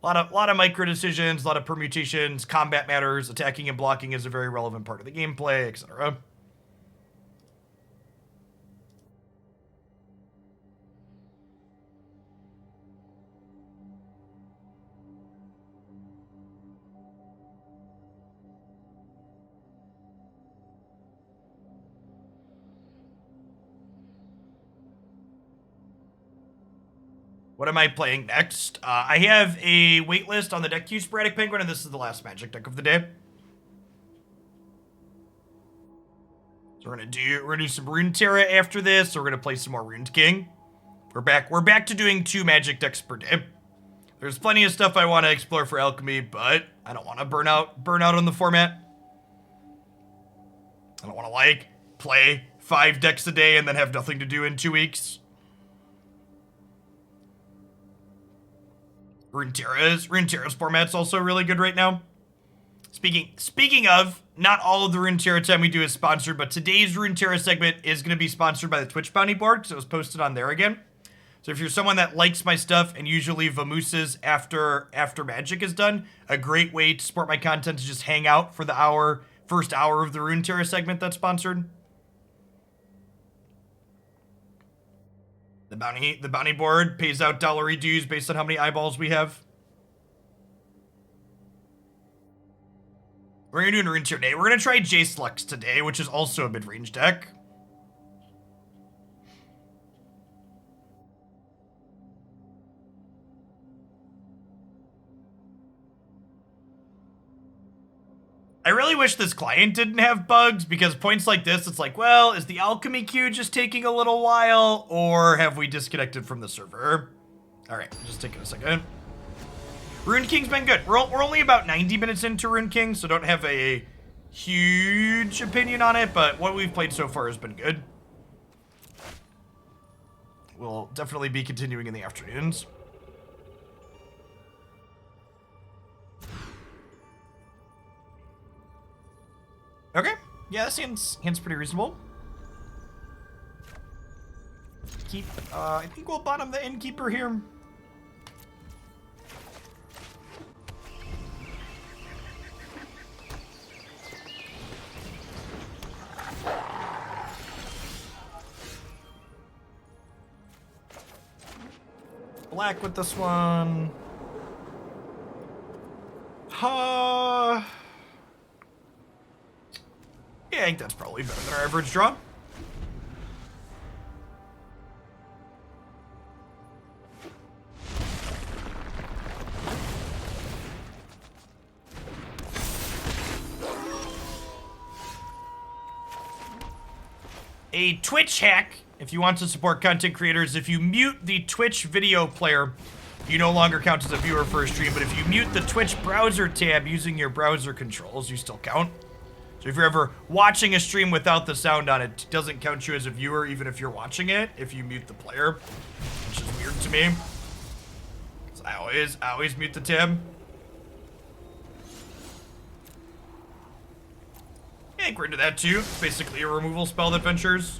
A lot of micro decisions, a lot of permutations, combat matters, attacking and blocking is a very relevant part of the gameplay, etc. What am I playing next? I have a waitlist on the deck queue, Sporadic Penguin, and this is the last Magic deck of the day. So we're gonna do some Rune Terra after this. So we're gonna play some more Rune King. We're back to doing 2 Magic decks per day. There's plenty of stuff I want to explore for Alchemy, but I don't want to burn out on the format. I don't want to play 5 decks a day and then have nothing to do in 2 weeks. Rune Terra's format's also really good right now. Speaking of, not all of the Rune Terra time we do is sponsored, but today's Rune Terra segment is going to be sponsored by the Twitch Bounty Board, because it was posted on there again. So if you're someone that likes my stuff and usually vamooses after Magic is done, a great way to support my content is just hang out for the first hour of the Rune Terra segment that's sponsored. The bounty board pays out dollary dues based on how many eyeballs we have. We're gonna do an Rune Tier today. We're gonna try Jace Lux today, which is also a mid-range deck. I really wish this client didn't have bugs, because points like this, it's like, well, is the Alchemy queue just taking a little while, or have we disconnected from the server? All right, just taking a second. Rune King's been good. We're only about 90 minutes into Rune King, so don't have a huge opinion on it, but what we've played so far has been good. We'll definitely be continuing in the afternoons. Okay, yeah, this hand's pretty reasonable. Keep, I think we'll bottom the Innkeeper here. Black with this one. Yeah, I think that's probably better than our average draw. A Twitch hack, if you want to support content creators, if you mute the Twitch video player, you no longer count as a viewer for a stream, but if you mute the Twitch browser tab using your browser controls, you still count. So if you're ever watching a stream without the sound on, it doesn't count you as a viewer, even if you're watching it, if you mute the player, which is weird to me. So I always mute the tab. I think we're into that too. It's basically a removal spell that ventures.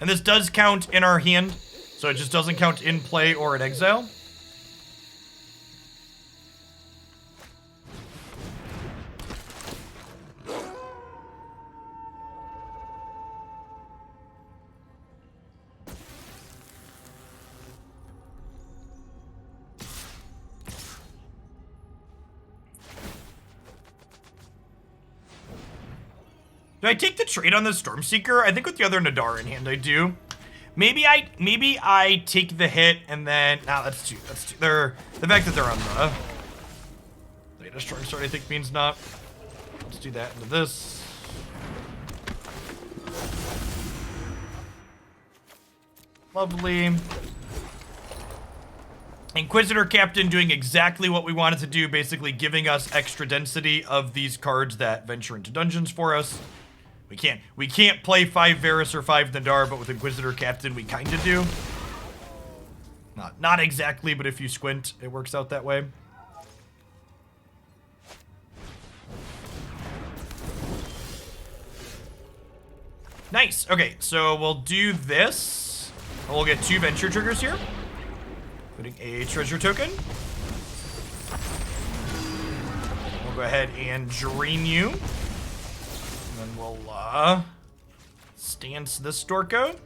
And this does count in our hand, so it just doesn't count in play or in exile. Do I take the trade on the Stormseeker? I think with the other Nadaar in hand I do. Maybe I take the hit and then that's too the fact that they're on the latest strong start I think means not. Let's do that into this. Lovely. Inquisitor Captain doing exactly what we wanted to do, basically giving us extra density of these cards that venture into dungeons for us. We can't play 5 Varis or 5 Nadaar, but with Inquisitor Captain we kind of do. Not exactly, but if you squint, it works out that way. Nice. Okay, so we'll do this. We'll get 2 venture triggers here, including a treasure token. We'll go ahead and drain you. And then we'll stance this Storko.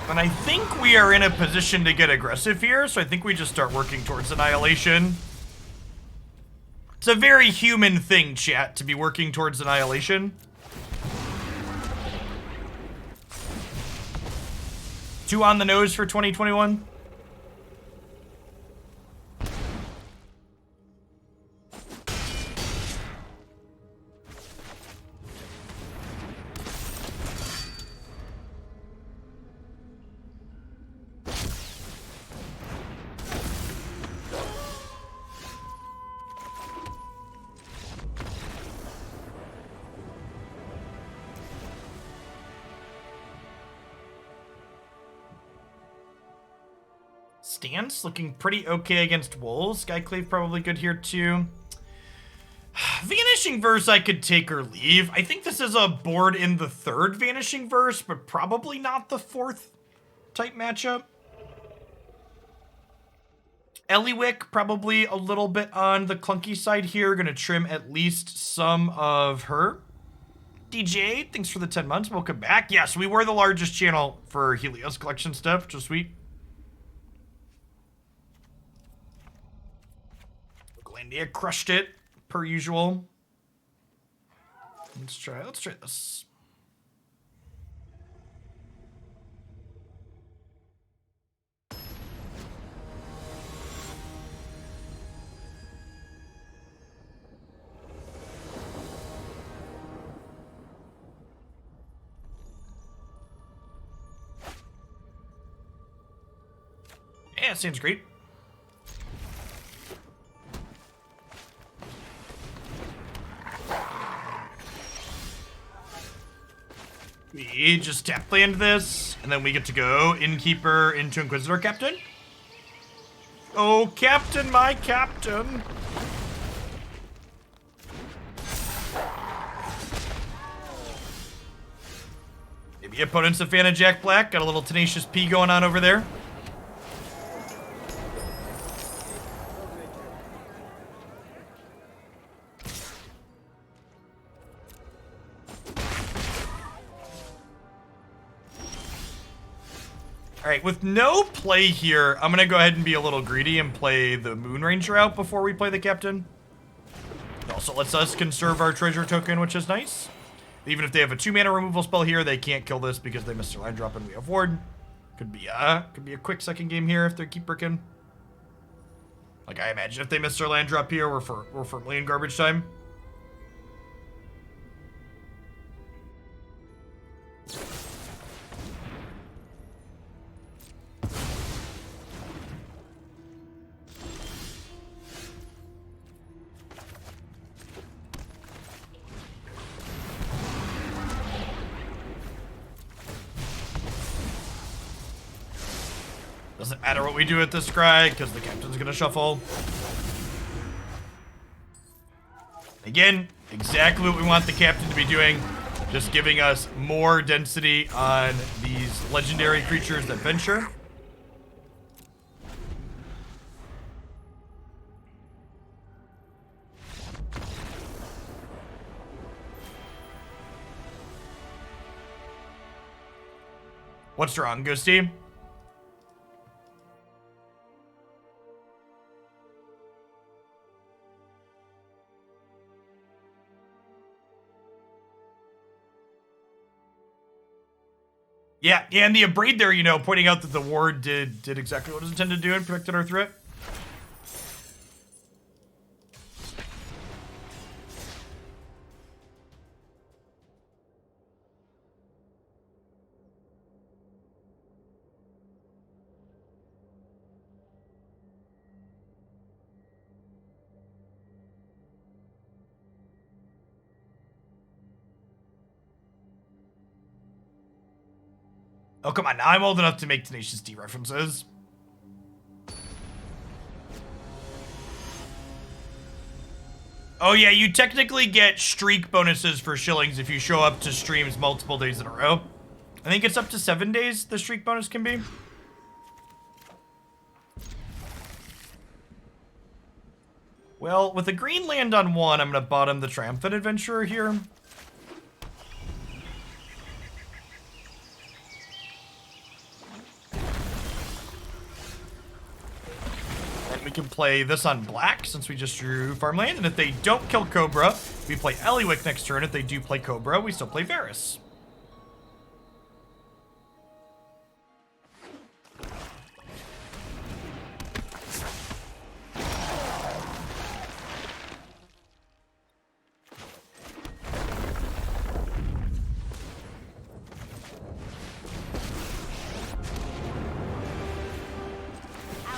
And I think we are in a position to get aggressive here, so I think we just start working towards Annihilation. It's a very human thing, chat, to be working towards Annihilation. 2 on the nose for 2021. Stance looking pretty okay against wolves. Skyclave probably good here too. Vanishing Vanishing Verse I could take or leave. I think this is a board in the 3rd Vanishing Verse, but probably not the 4th type matchup. Ellywick, probably a little bit on the clunky side here. Gonna trim at least some of her. DJ, thanks for the 10 months. Welcome back. Yes, we were the largest channel for Helios collection stuff, which was sweet. Glandia crushed it, per usual. Let's try this. Yeah, seems great. We just tap land this, and then we get to go Innkeeper into Inquisitor Captain. Oh, Captain, my Captain. Maybe opponent's a fan of Jack Black. Got a little Tenacious P going on over there. Alright, with no play here, I'm gonna go ahead and be a little greedy and play the Moon Ranger out before we play the Captain. It also lets us conserve our treasure token, which is nice. Even if they have a 2-mana removal spell here, they can't kill this because they missed their land drop and we have Ward. Could be a quick second game here if they keep bricking. Like, I imagine if they miss their land drop here, we're firmly in garbage time. Doesn't matter what we do at this scry, because the Captain's gonna shuffle. Again, exactly what we want the Captain to be doing. Just giving us more density on these legendary creatures that venture. What's wrong, Ghosty? Yeah, and the Abrade there, you know, pointing out that the ward did exactly what it was intended to do and protected our threat. Oh, come on. Now I'm old enough to make Tenacious D references. Oh, yeah. You technically get streak bonuses for shillings if you show up to streams multiple days in a row. I think it's up to 7 days the streak bonus can be. Well, with a green land on 1, I'm going to bottom the Triumphant Adventurer here. We can play this on black since we just drew Farmland. And if they don't kill Cobra, we play Ellywick next turn. If they do play Cobra, we still play Varis.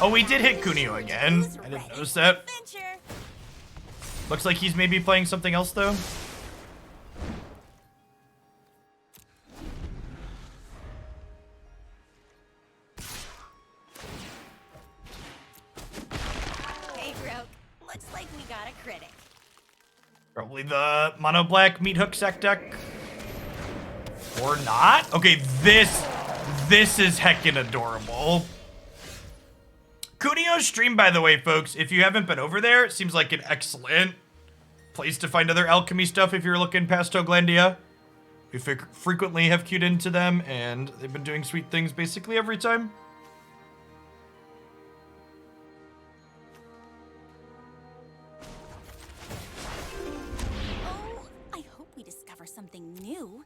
Oh, we did hit Kunio again. I didn't notice that. Looks like he's maybe playing something else, though. Hey, bro. Looks like we got a critic. Bro, Probably the mono black meat hook sack deck. Or not? Okay, this is heckin' adorable. Kunio's stream, by the way, folks, if you haven't been over there, it seems like an excellent place to find other alchemy stuff if you're looking past Toglandia. We frequently have queued into them, and they've been doing sweet things basically every time. Oh, I hope we discover something new.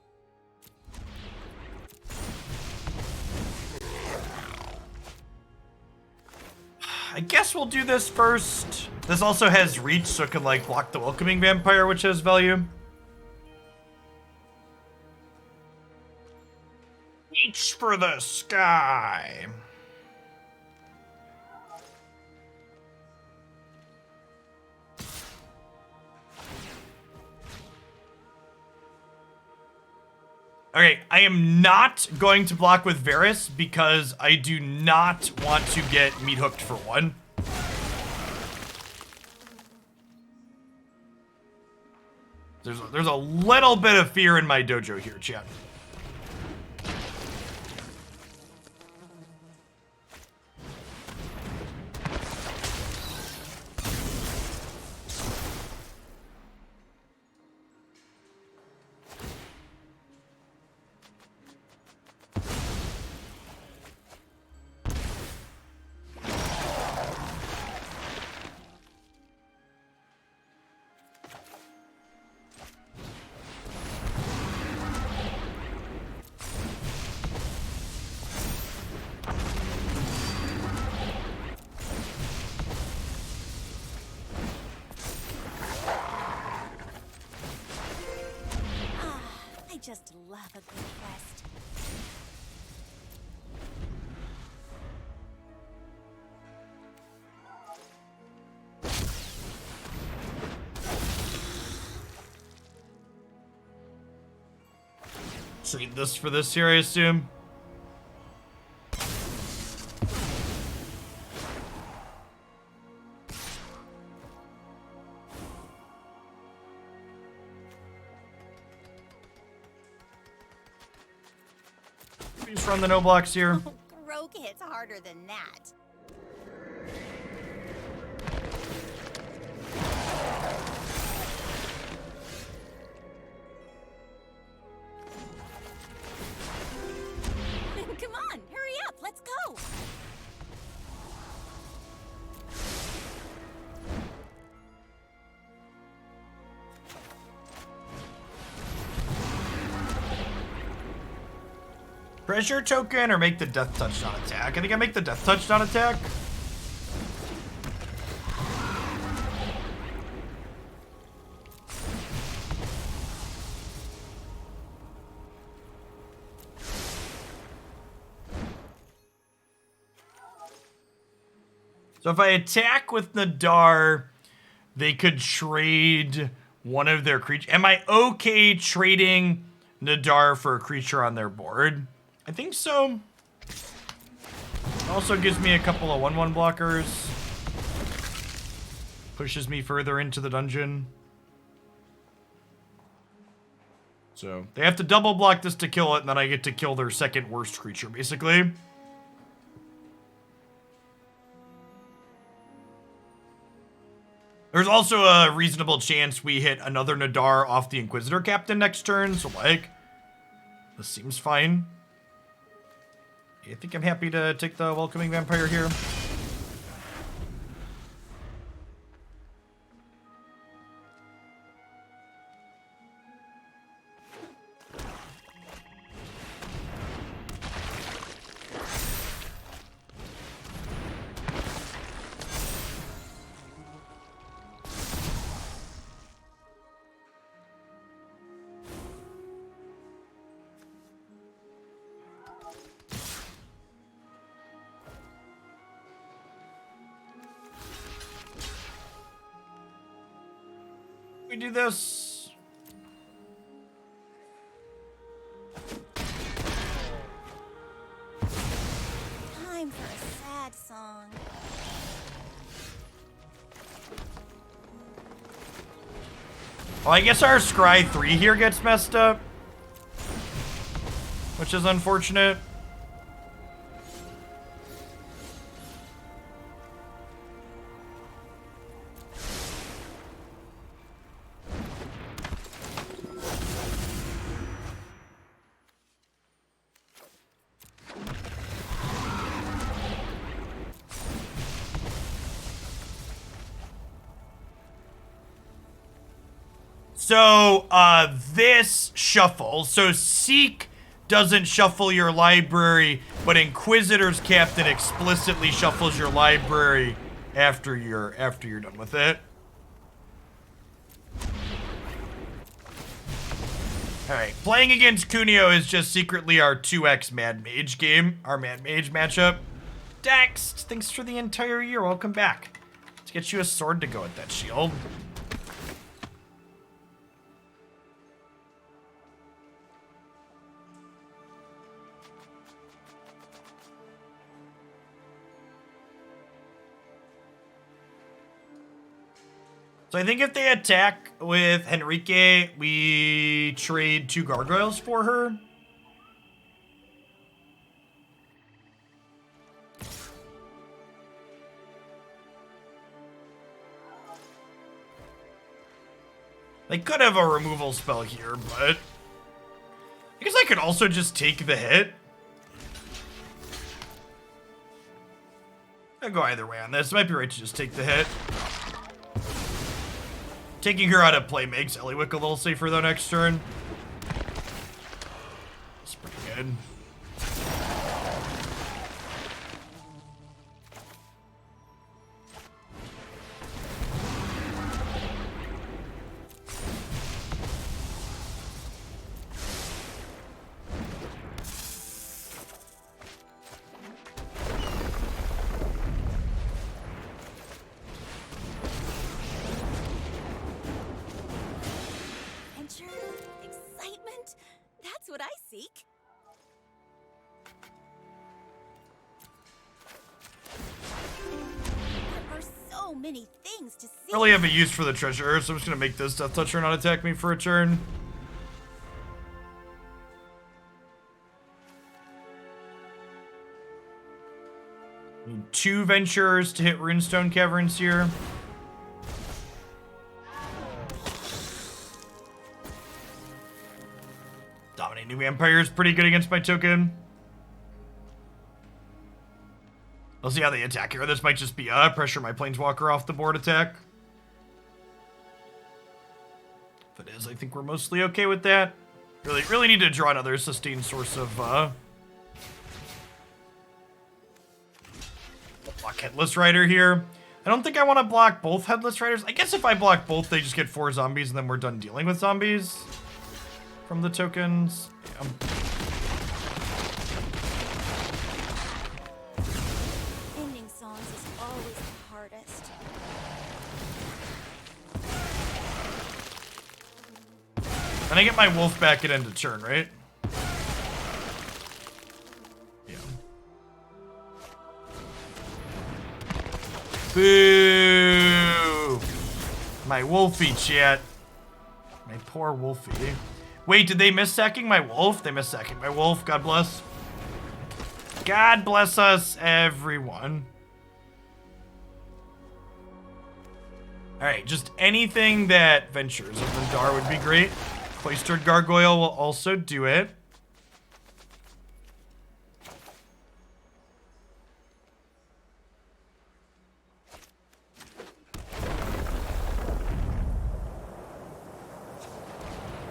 I guess we'll do this first. This also has reach, so it can like block the Welcoming Vampire, which has value. Reach for the sky. Okay, I am not going to block with Varis because I do not want to get meat hooked for one. There's a little bit of fear in my dojo here, chat. I just love a good quest. Trade this for this here, I assume. Just run the no blocks here. Rogue hits harder than that. Come on, hurry up, let's go. Pressure token or make the death touch not attack? I think I make the death touch not attack. So if I attack with Nadaar, they could trade one of their creatures. Am I okay trading Nadaar for a creature on their board? I think so. Also gives me a couple of 1/1 blockers. Pushes me further into the dungeon. So they have to double block this to kill it, and then I get to kill their second worst creature, basically. There's also a reasonable chance we hit another Nadaar off the Inquisitor Captain next turn, so like, this seems fine. I think I'm happy to take the Welcoming Vampire here. We do this. Time for a sad song. Oh, I guess our Scry 3 here gets messed up, which is unfortunate. So, this shuffle. So, Seek doesn't shuffle your library, but Inquisitor's Captain explicitly shuffles your library after you're done with it. Alright, playing against Cuneo is just secretly our 2x Mad Mage game, our Mad Mage matchup. Dex, thanks for the entire year, welcome back. Let's get you a sword to go with that shield. So I think if they attack with Henrique, we trade 2 gargoyles for her. They could have a removal spell here, but I guess I could also just take the hit. I'll go either way on this. Might be right to just take the hit. Taking her out of play makes Ellywick a little safer though next turn. That's pretty good. Excitement? That's what I seek. There are so many things to see. Really have a use for the treasure, so I'm just gonna make this Death Toucher not attack me for a turn. Need 2 Ventures to hit Runestone Caverns here. Dominate New Empire is pretty good against my token. I'll see how they attack here. This might just be pressure my Planeswalker off the board attack. If it is, I think we're mostly okay with that. Really need to draw another sustained source of block Headless Rider here. I don't think I want to block both Headless Riders. I guess if I block both, they just get 4 zombies and then we're done dealing with zombies from the tokens. Yeah. Ending songs is always the hardest. And I get my wolf back at end of turn, right? Yeah. Boo! My wolfie, chat. My poor wolfie. Wait, did they miss sacking my wolf? They missed sacking my wolf. God bless. God bless us, everyone. Alright, just anything that ventures of Nadaar would be great. Cloister Gargoyle will also do it.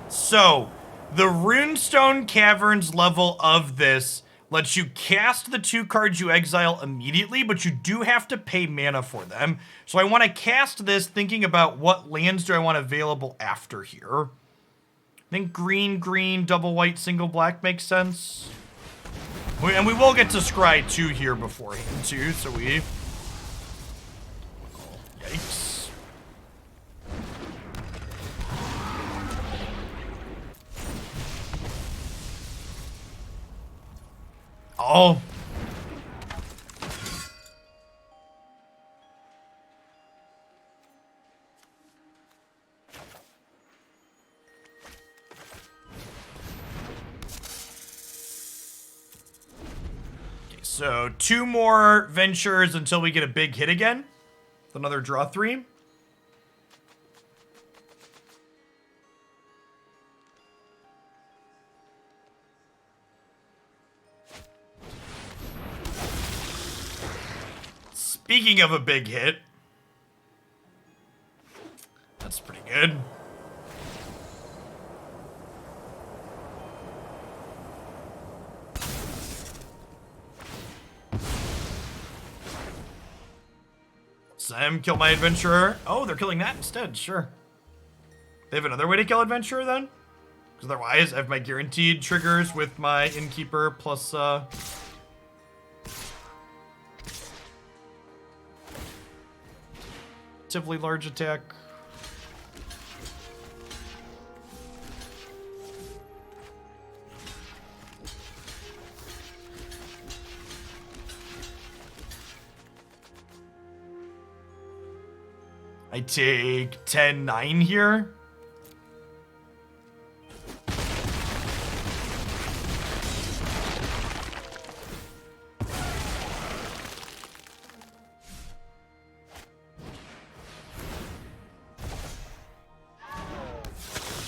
So, the Runestone Caverns level of this lets you cast the 2 cards you exile immediately, but you do have to pay mana for them. So I want to cast this thinking about what lands do I want available after here. I think green, green, double white, single black makes sense. And we will get to Scry 2 here beforehand too, so we... Yikes. Oh. So 2 more ventures until we get a big hit again. Another draw 3. Speaking of a big hit, that's pretty good. Sam, kill my adventurer. Oh, they're killing that instead, sure. They have another way to kill adventurer then? Because otherwise, I have my guaranteed triggers with my innkeeper plus, relatively large attack. I take 10-9 here.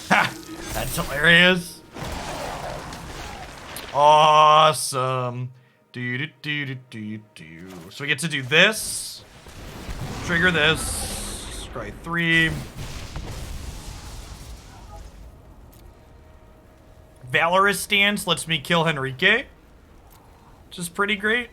Ha! That's hilarious. Awesome. Do. So we get to do this. Trigger this. Scry 3. Valorous Stance lets me kill Henrique, which is pretty great.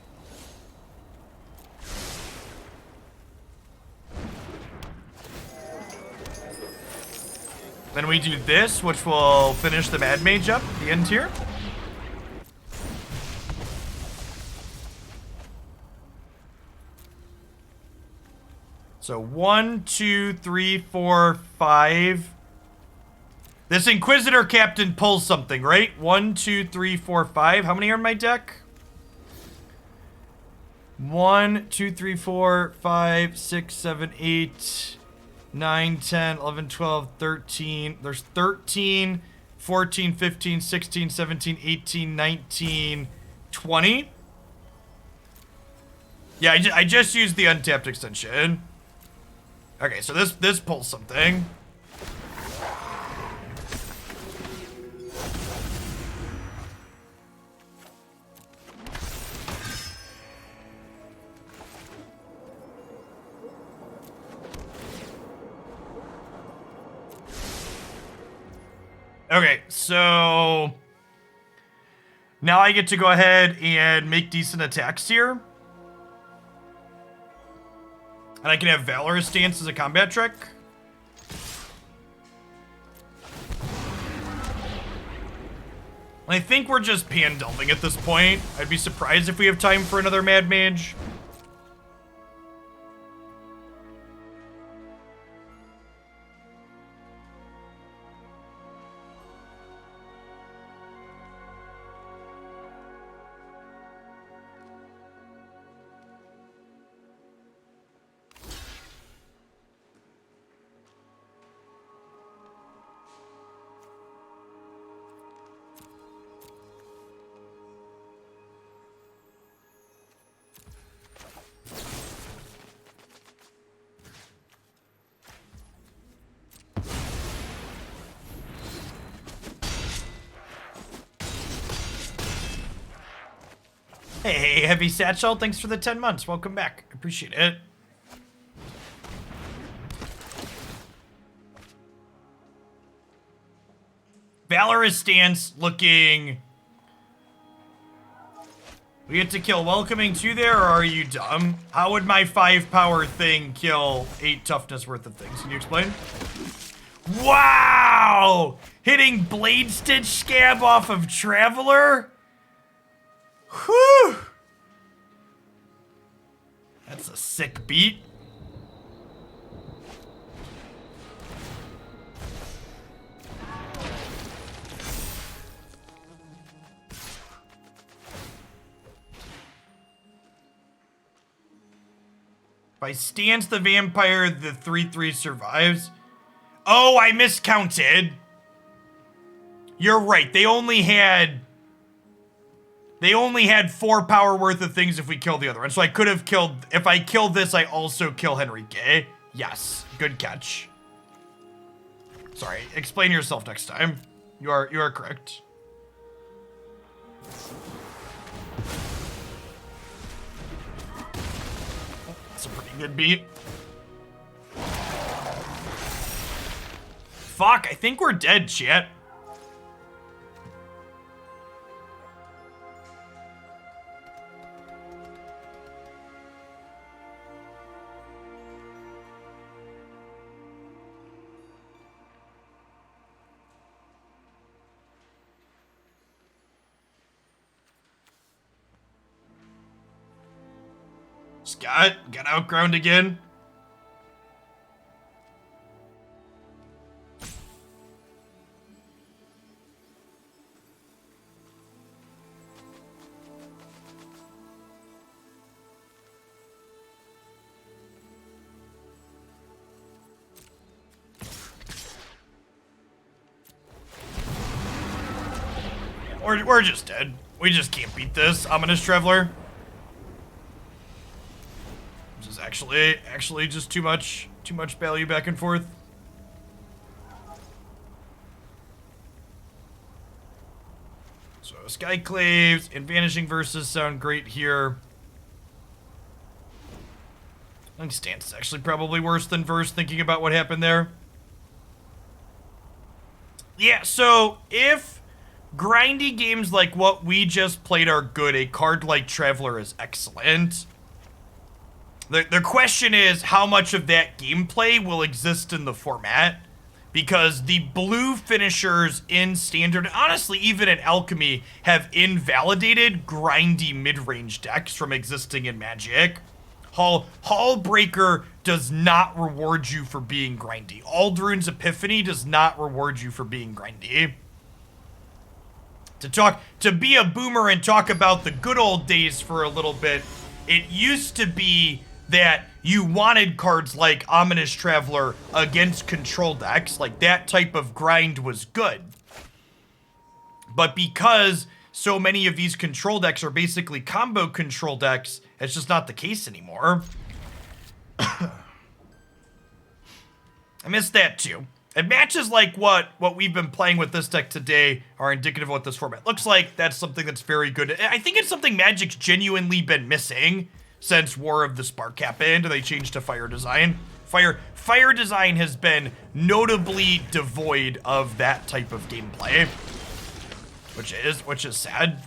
Then we do this, which will finish the Mad Mage up at the end here. So 1, 2, 3, 4, 5. This Inquisitor Captain pulls something, right? 1, 2, 3, 4, 5. How many are in my deck? 1, 2, 3, 4, 5, 6, 7, 8, 9, 10, 11, 12, 13. There's 13, 14, 15, 16, 17, 18, 19, 20. Yeah, I just used the untapped extension. Okay, so this pulls something. Okay, so now I get to go ahead and make decent attacks here. And I can have Valorous Stance as a combat trick. I think we're just pan delving at this point. I'd be surprised if we have time for another Mad Mage. Hey, Heavy Satchel, thanks for the 10 months. Welcome back. Appreciate it. Valorous Stance looking... We get to kill Welcoming 2 there, or are you dumb? How would my 5 power thing kill 8 toughness worth of things? Can you explain? Wow! Hitting Blade Stitch Scab off of Traveler? Whew! That's a sick beat. If I stance the vampire, the 3/3 survives. Oh, I miscounted. You're right. They only had They only had 4 power worth of things if we kill the other one. So I could have killed, if I kill this, I also kill Henrique. Yes, good catch. Sorry, explain yourself next time. You are correct. That's a pretty good beat. Fuck, I think we're dead, chat. Scott, got outground again. We're just dead. We just can't beat this, Ominous Traveler. This is actually just too much value back and forth. So Skyclaves and Vanishing Verses sound great here. I think Stance is actually probably worse than Verse, thinking about what happened there. Yeah, so if grindy games like what we just played are good, a card like Traveler is excellent. The question is, how much of that gameplay will exist in the format? Because the blue finishers in Standard, honestly, even in Alchemy, have invalidated grindy mid-range decks from existing in Magic. Hallbreaker does not reward you for being grindy. Aldruin's Epiphany does not reward you for being grindy. To be a boomer and talk about the good old days for a little bit, it used to be that you wanted cards like Ominous Traveler against control decks, like that type of grind was good. But because so many of these control decks are basically combo control decks, it's just not the case anymore. I miss that too. And matches like what we've been playing with this deck today are indicative of what this format looks like. That's something that's very good. I think it's something Magic's genuinely been missing since War of the Spark happened and they changed to Fire Design. Fire Design has been notably devoid of that type of gameplay, which is sad.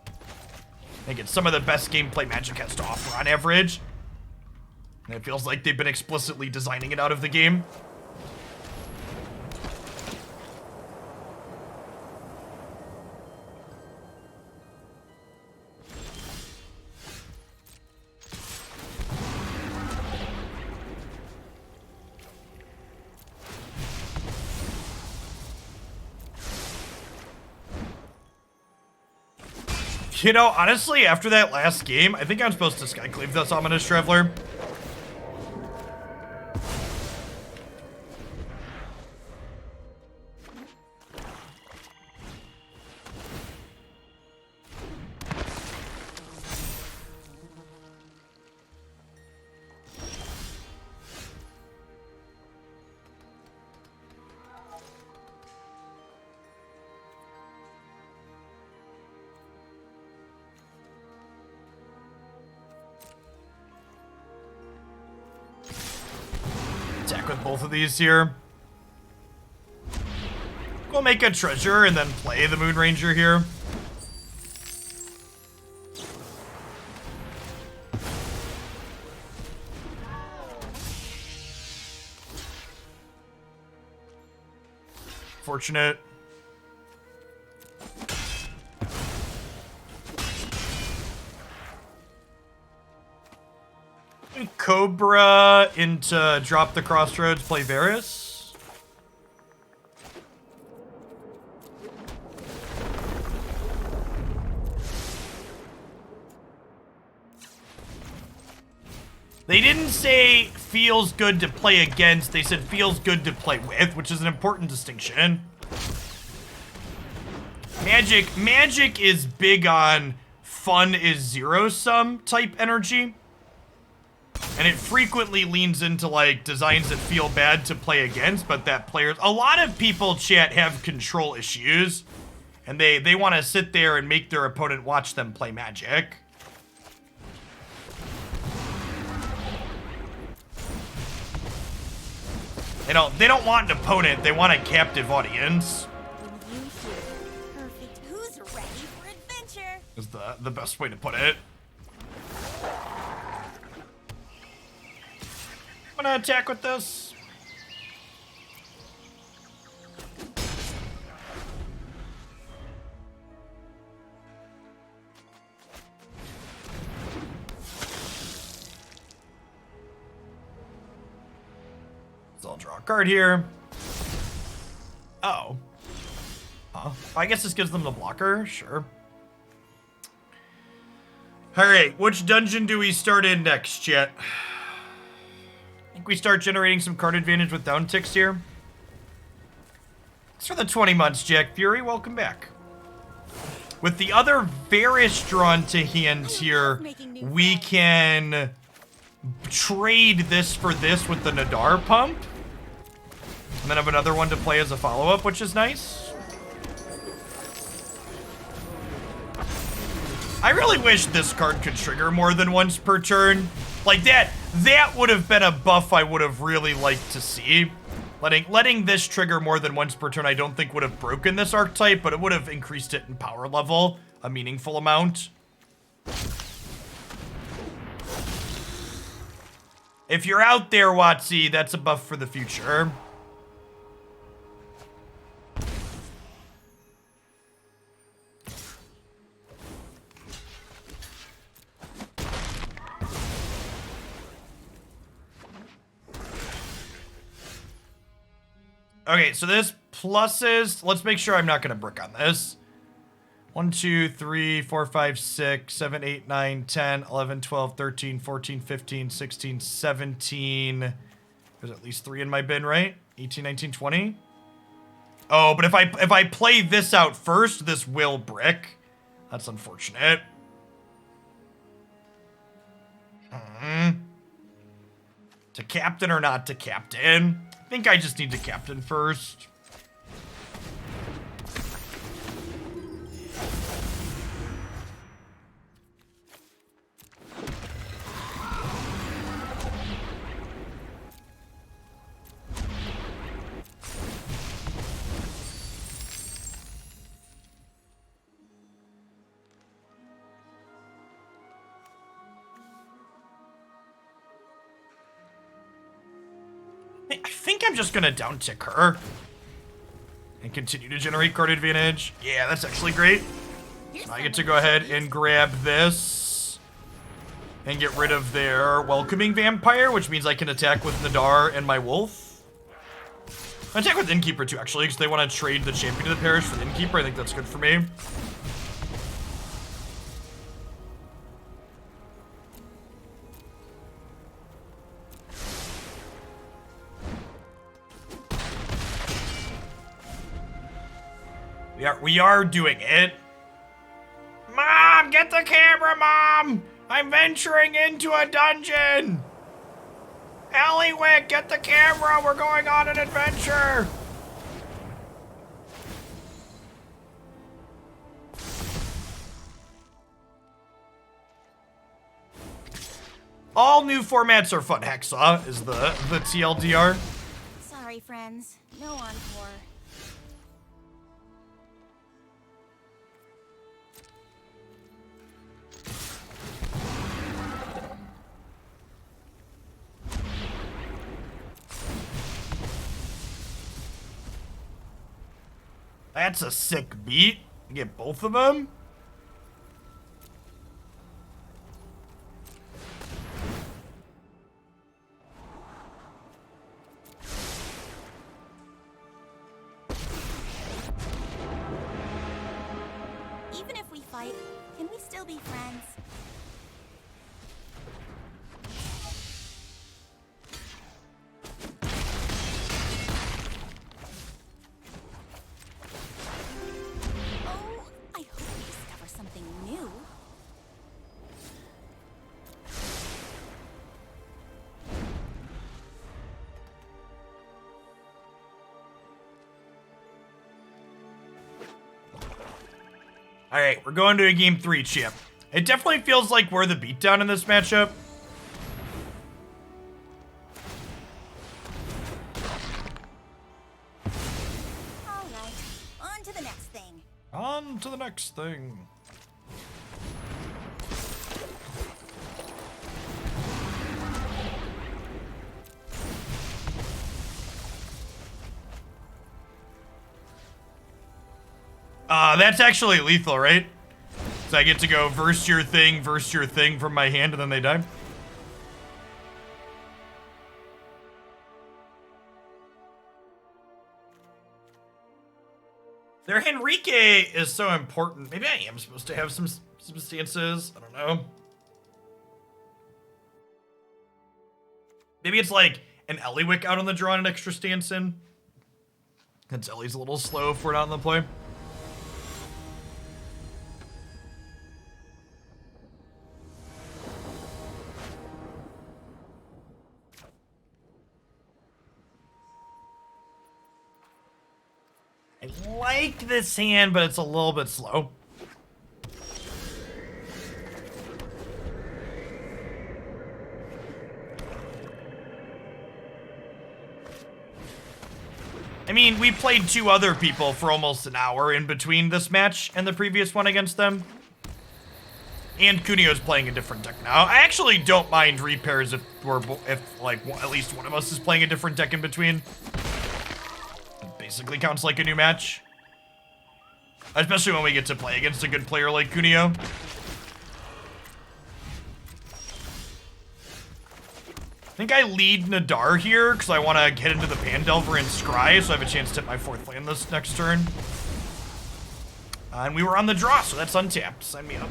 I think it's some of the best gameplay Magic has to offer on average. And it feels like they've been explicitly designing it out of the game. You know, honestly, after that last game, I think I'm supposed to Skyclave this Ominous Traveler. With both of these here. We'll make a treasure and then play the Moon Ranger here. Fortunate. Cobra into drop the Crossroads, play Varis. They didn't say feels good to play against, they said feels good to play with, which is an important distinction. Magic is big on fun is zero-sum type energy. And it frequently leans into, like, designs that feel bad to play against, but that players... A lot of people, chat, have control issues. And they want to sit there and make their opponent watch them play Magic. They don't want an opponent, they want a captive audience. When you hear perfect, who's ready for adventure? Is the best way to put it. I'm gonna attack with this. So I'll draw a card here. Oh. Huh. I guess this gives them the blocker, sure. Alright, which dungeon do we start in next, chat? I think we start generating some card advantage with down ticks here. Thanks for the 20 months, Jack Fury. Welcome back. With the other Varis drawn to hand here, we can trade this for this with the Nadaar pump. And then have another one to play as a follow-up, which is nice. I really wish this card could trigger more than once per turn. Like that would have been a buff I would have really liked to see. Letting this trigger more than once per turn I don't think would have broken this archetype, but it would have increased it in power level a meaningful amount. If you're out there, Watsy, that's a buff for the future. Okay, so this pluses, let's make sure I'm not going to brick on this. 1, 2, 3, 4, 5, 6, 7, 8, 9, 10, 11, 12, 13, 14, 15, 16, 17. There's at least 3 in my bin, right? 18, 19, 20. Oh, but if I play this out first, this will brick. That's unfortunate. To captain or not to captain? I think I just need to captain first. I think I'm just gonna down tick her and continue to generate card advantage. Yeah, that's actually great. So I get to go ahead and grab this and get rid of their Welcoming Vampire, which means I can attack with Nadaar and my Wolf. I attack with Innkeeper too, actually, because they want to trade the Champion of the Parish for the Innkeeper. I think that's good for me. We are doing it. Mom, get the camera, Mom! I'm venturing into a dungeon! Ellywick, get the camera! We're going on an adventure! All new formats are fun. Hexa is the TLDR. Sorry, friends. No encore. That's a sick beat. Get both of them. Even if we fight, can we still be friends? All right, we're going to a game 3, Chip. It definitely feels like we're the beatdown in this matchup. All right, on to the next thing. On to the next thing. That's actually lethal, right? So I get to go verse your thing from my hand, and then they die. Their Henrique is so important. Maybe I am supposed to have some stances. I don't know. Maybe it's like an Ellywick out on the draw and an extra stance in. Since Ellie's a little slow if we're not in the play. I like this hand, but it's a little bit slow. I mean, we played 2 other people for almost an hour in between this match and the previous one against them. And Cunio's playing a different deck now. I actually don't mind repairs if like at least one of us is playing a different deck in between. It basically counts like a new match. Especially when we get to play against a good player like Cunio. I think I lead Nadaar here because I want to get into the Pandelver and Scry, so I have a chance to hit my 4th land this next turn. And we were on the draw, so that's untapped. Sign me up.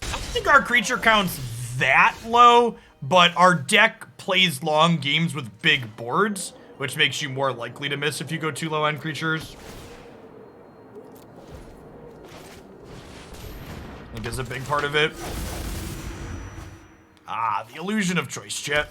I don't think our creature count's that low, but our deck plays long games with big boards, which makes you more likely to miss if you go too low on creatures. I think is a big part of it. Ah, the illusion of choice, chat.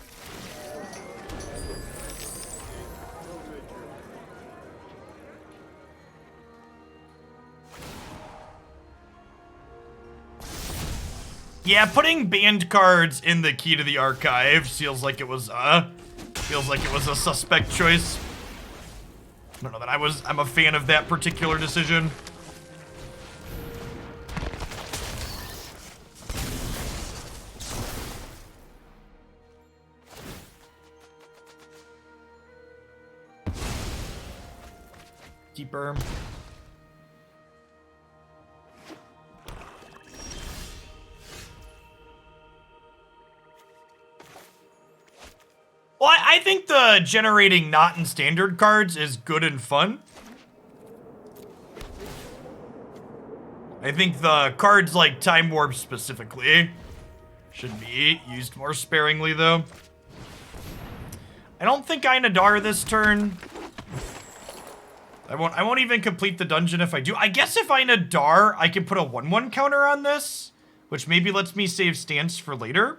Yeah, putting banned cards in the key to the archive feels like it was a suspect choice. I don't know that I'm a fan of that particular decision. Keeper. Well, I think the generating not in standard cards is good and fun. I think the cards like Time Warp specifically should be used more sparingly, though. I don't think I Nadaar this turn. I won't even complete the dungeon if I do. I guess if I Nadaar, I can put a 1/1 counter on this, which maybe lets me save stance for later.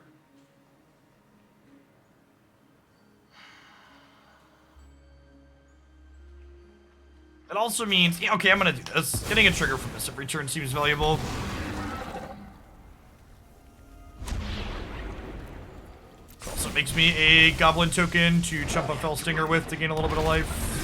It also means, yeah, okay, I'm gonna do this. Getting a trigger from this every turn seems valuable. Also makes me a goblin token to chump a Fellstinger with to gain a little bit of life.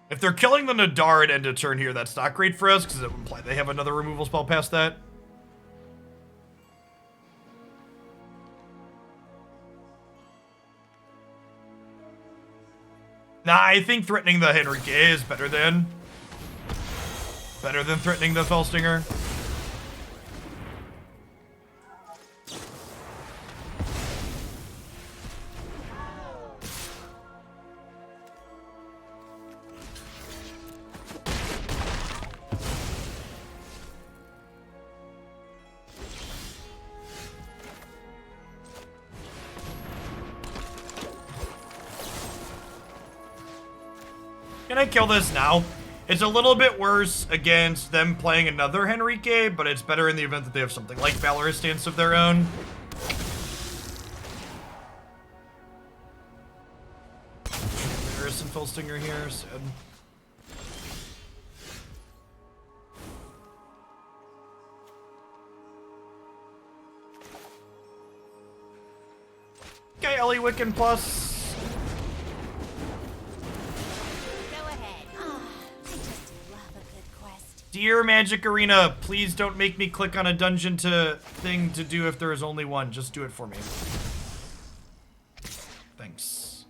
If they're killing the Nadaar at end of turn here, that's not great for us, because it would imply they have another removal spell past that. Nah, I think threatening the Henrique is better than threatening the Fellstinger. Gonna kill this now. It's a little bit worse against them playing another Henrique, but it's better in the event that they have something like Valorous Stance of their own. Varis and Full Stinger here, so... Okay, Ellywick and plus... Dear Magic Arena, please don't make me click on a dungeon thing to do if there is only one. Just do it for me. Thanks.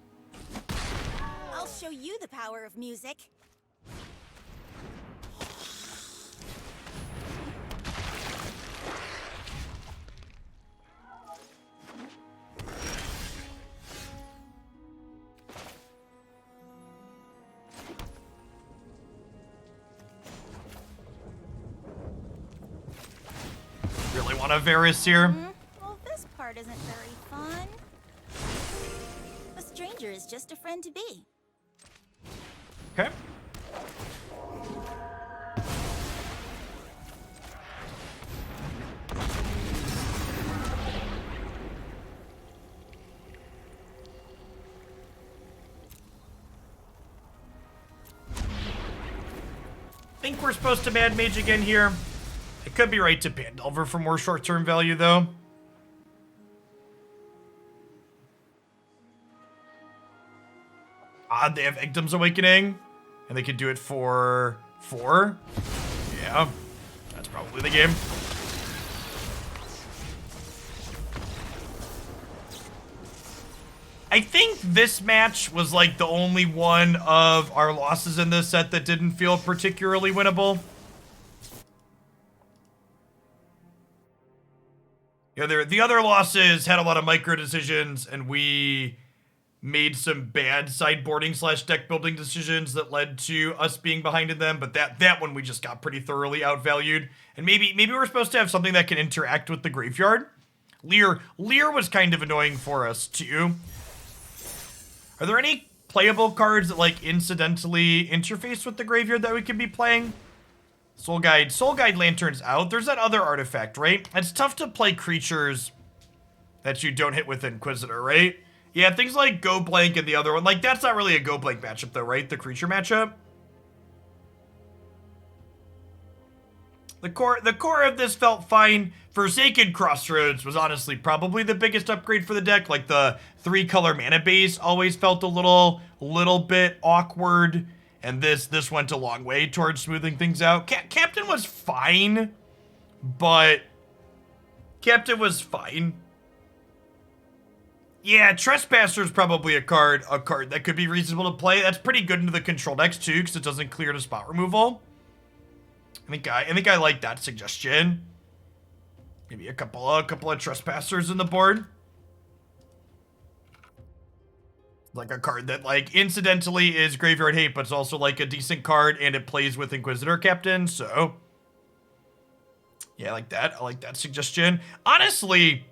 I'll show you the power of music. Really want a Varis here? Well, this part isn't very fun. A stranger is just a friend to be. Okay. Think we're supposed to Mad Mage again here. It could be right to Pandelver for more short-term value, though. They have Egdom's Awakening, and they could do it for 4. Yeah, that's probably the game. I think this match was like the only one of our losses in this set that didn't feel particularly winnable. Yeah, the other losses had a lot of micro decisions, and we made some bad sideboarding / deck building decisions that led to us being behind in them. But that one we just got pretty thoroughly outvalued. And maybe we're supposed to have something that can interact with the graveyard. Leer was kind of annoying for us too. Are there any playable cards that like incidentally interface with the graveyard that we could be playing? Soul Guide Lantern's out. There's that other artifact, right? It's tough to play creatures that you don't hit with Inquisitor, right? Yeah, things like Go Blank and the other one. Like, that's not really a Go Blank matchup, though, right? The creature matchup. The core of this felt fine. Forsaken Crossroads was honestly probably the biggest upgrade for the deck. Like, the 3-color mana base always felt a little bit awkward. And this went a long way towards smoothing things out. Captain was fine, but Captain was fine. Yeah, Trespasser's probably a card that could be reasonable to play. That's pretty good into the control decks too, because it doesn't clear to spot removal. I think I like that suggestion. Maybe a couple of Trespassers in the board. Like a card that, like, incidentally is graveyard hate, but it's also, like, a decent card, and it plays with Inquisitor Captain, so... Yeah, I like that. I like that suggestion. Honestly,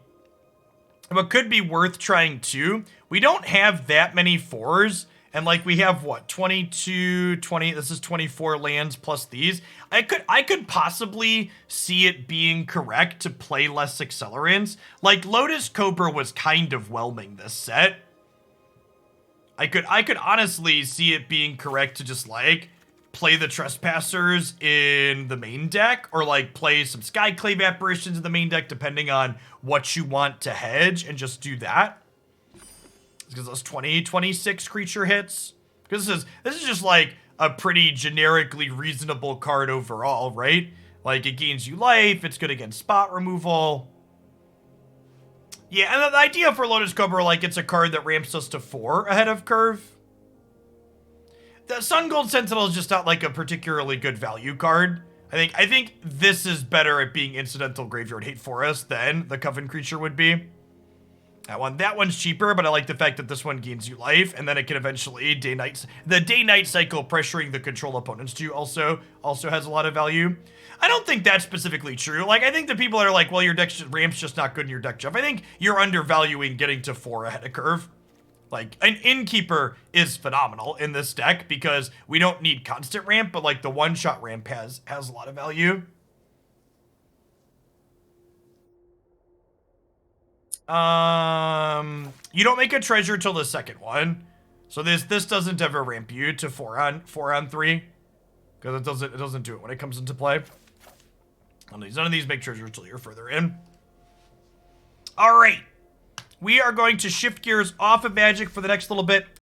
what could be worth trying, too, we don't have that many 4s, and, like, we have, what, 22, 20... This is 24 lands plus these. I could possibly see it being correct to play less accelerants. Like, Lotus Cobra was kind of whelming this set. I could honestly see it being correct to just, like, play the Trespassers in the main deck, or, like, play some Skyclave Apparitions in the main deck, depending on what you want to hedge, and just do that. Because those 26 creature hits. Because this is just, like, a pretty generically reasonable card overall, right? Like, it gains you life, it's good against spot removal. Yeah, and the idea for Lotus Cobra, like, it's a card that ramps us to 4 ahead of curve. The Sun Gold Sentinel is just not, like, a particularly good value card. I think this is better at being incidental graveyard hate for us than the Coven Creature would be. That one's cheaper, but I like the fact that this one gains you life, and then it can eventually the day-night cycle pressuring the control opponents too also has a lot of value. I don't think that's specifically true. Like, I think the people that are like, well, your ramp's just not good in your deck, Jeff. I think you're undervaluing getting to 4 ahead of curve. Like, an Innkeeper is phenomenal in this deck because we don't need constant ramp, but like the one-shot ramp has a lot of value. You don't make a treasure till the second one. So this doesn't ever ramp you to 4-on-3. Because it doesn't do it when it comes into play. None of these make treasures till you're further in. Alright. We are going to shift gears off of Magic for the next little bit.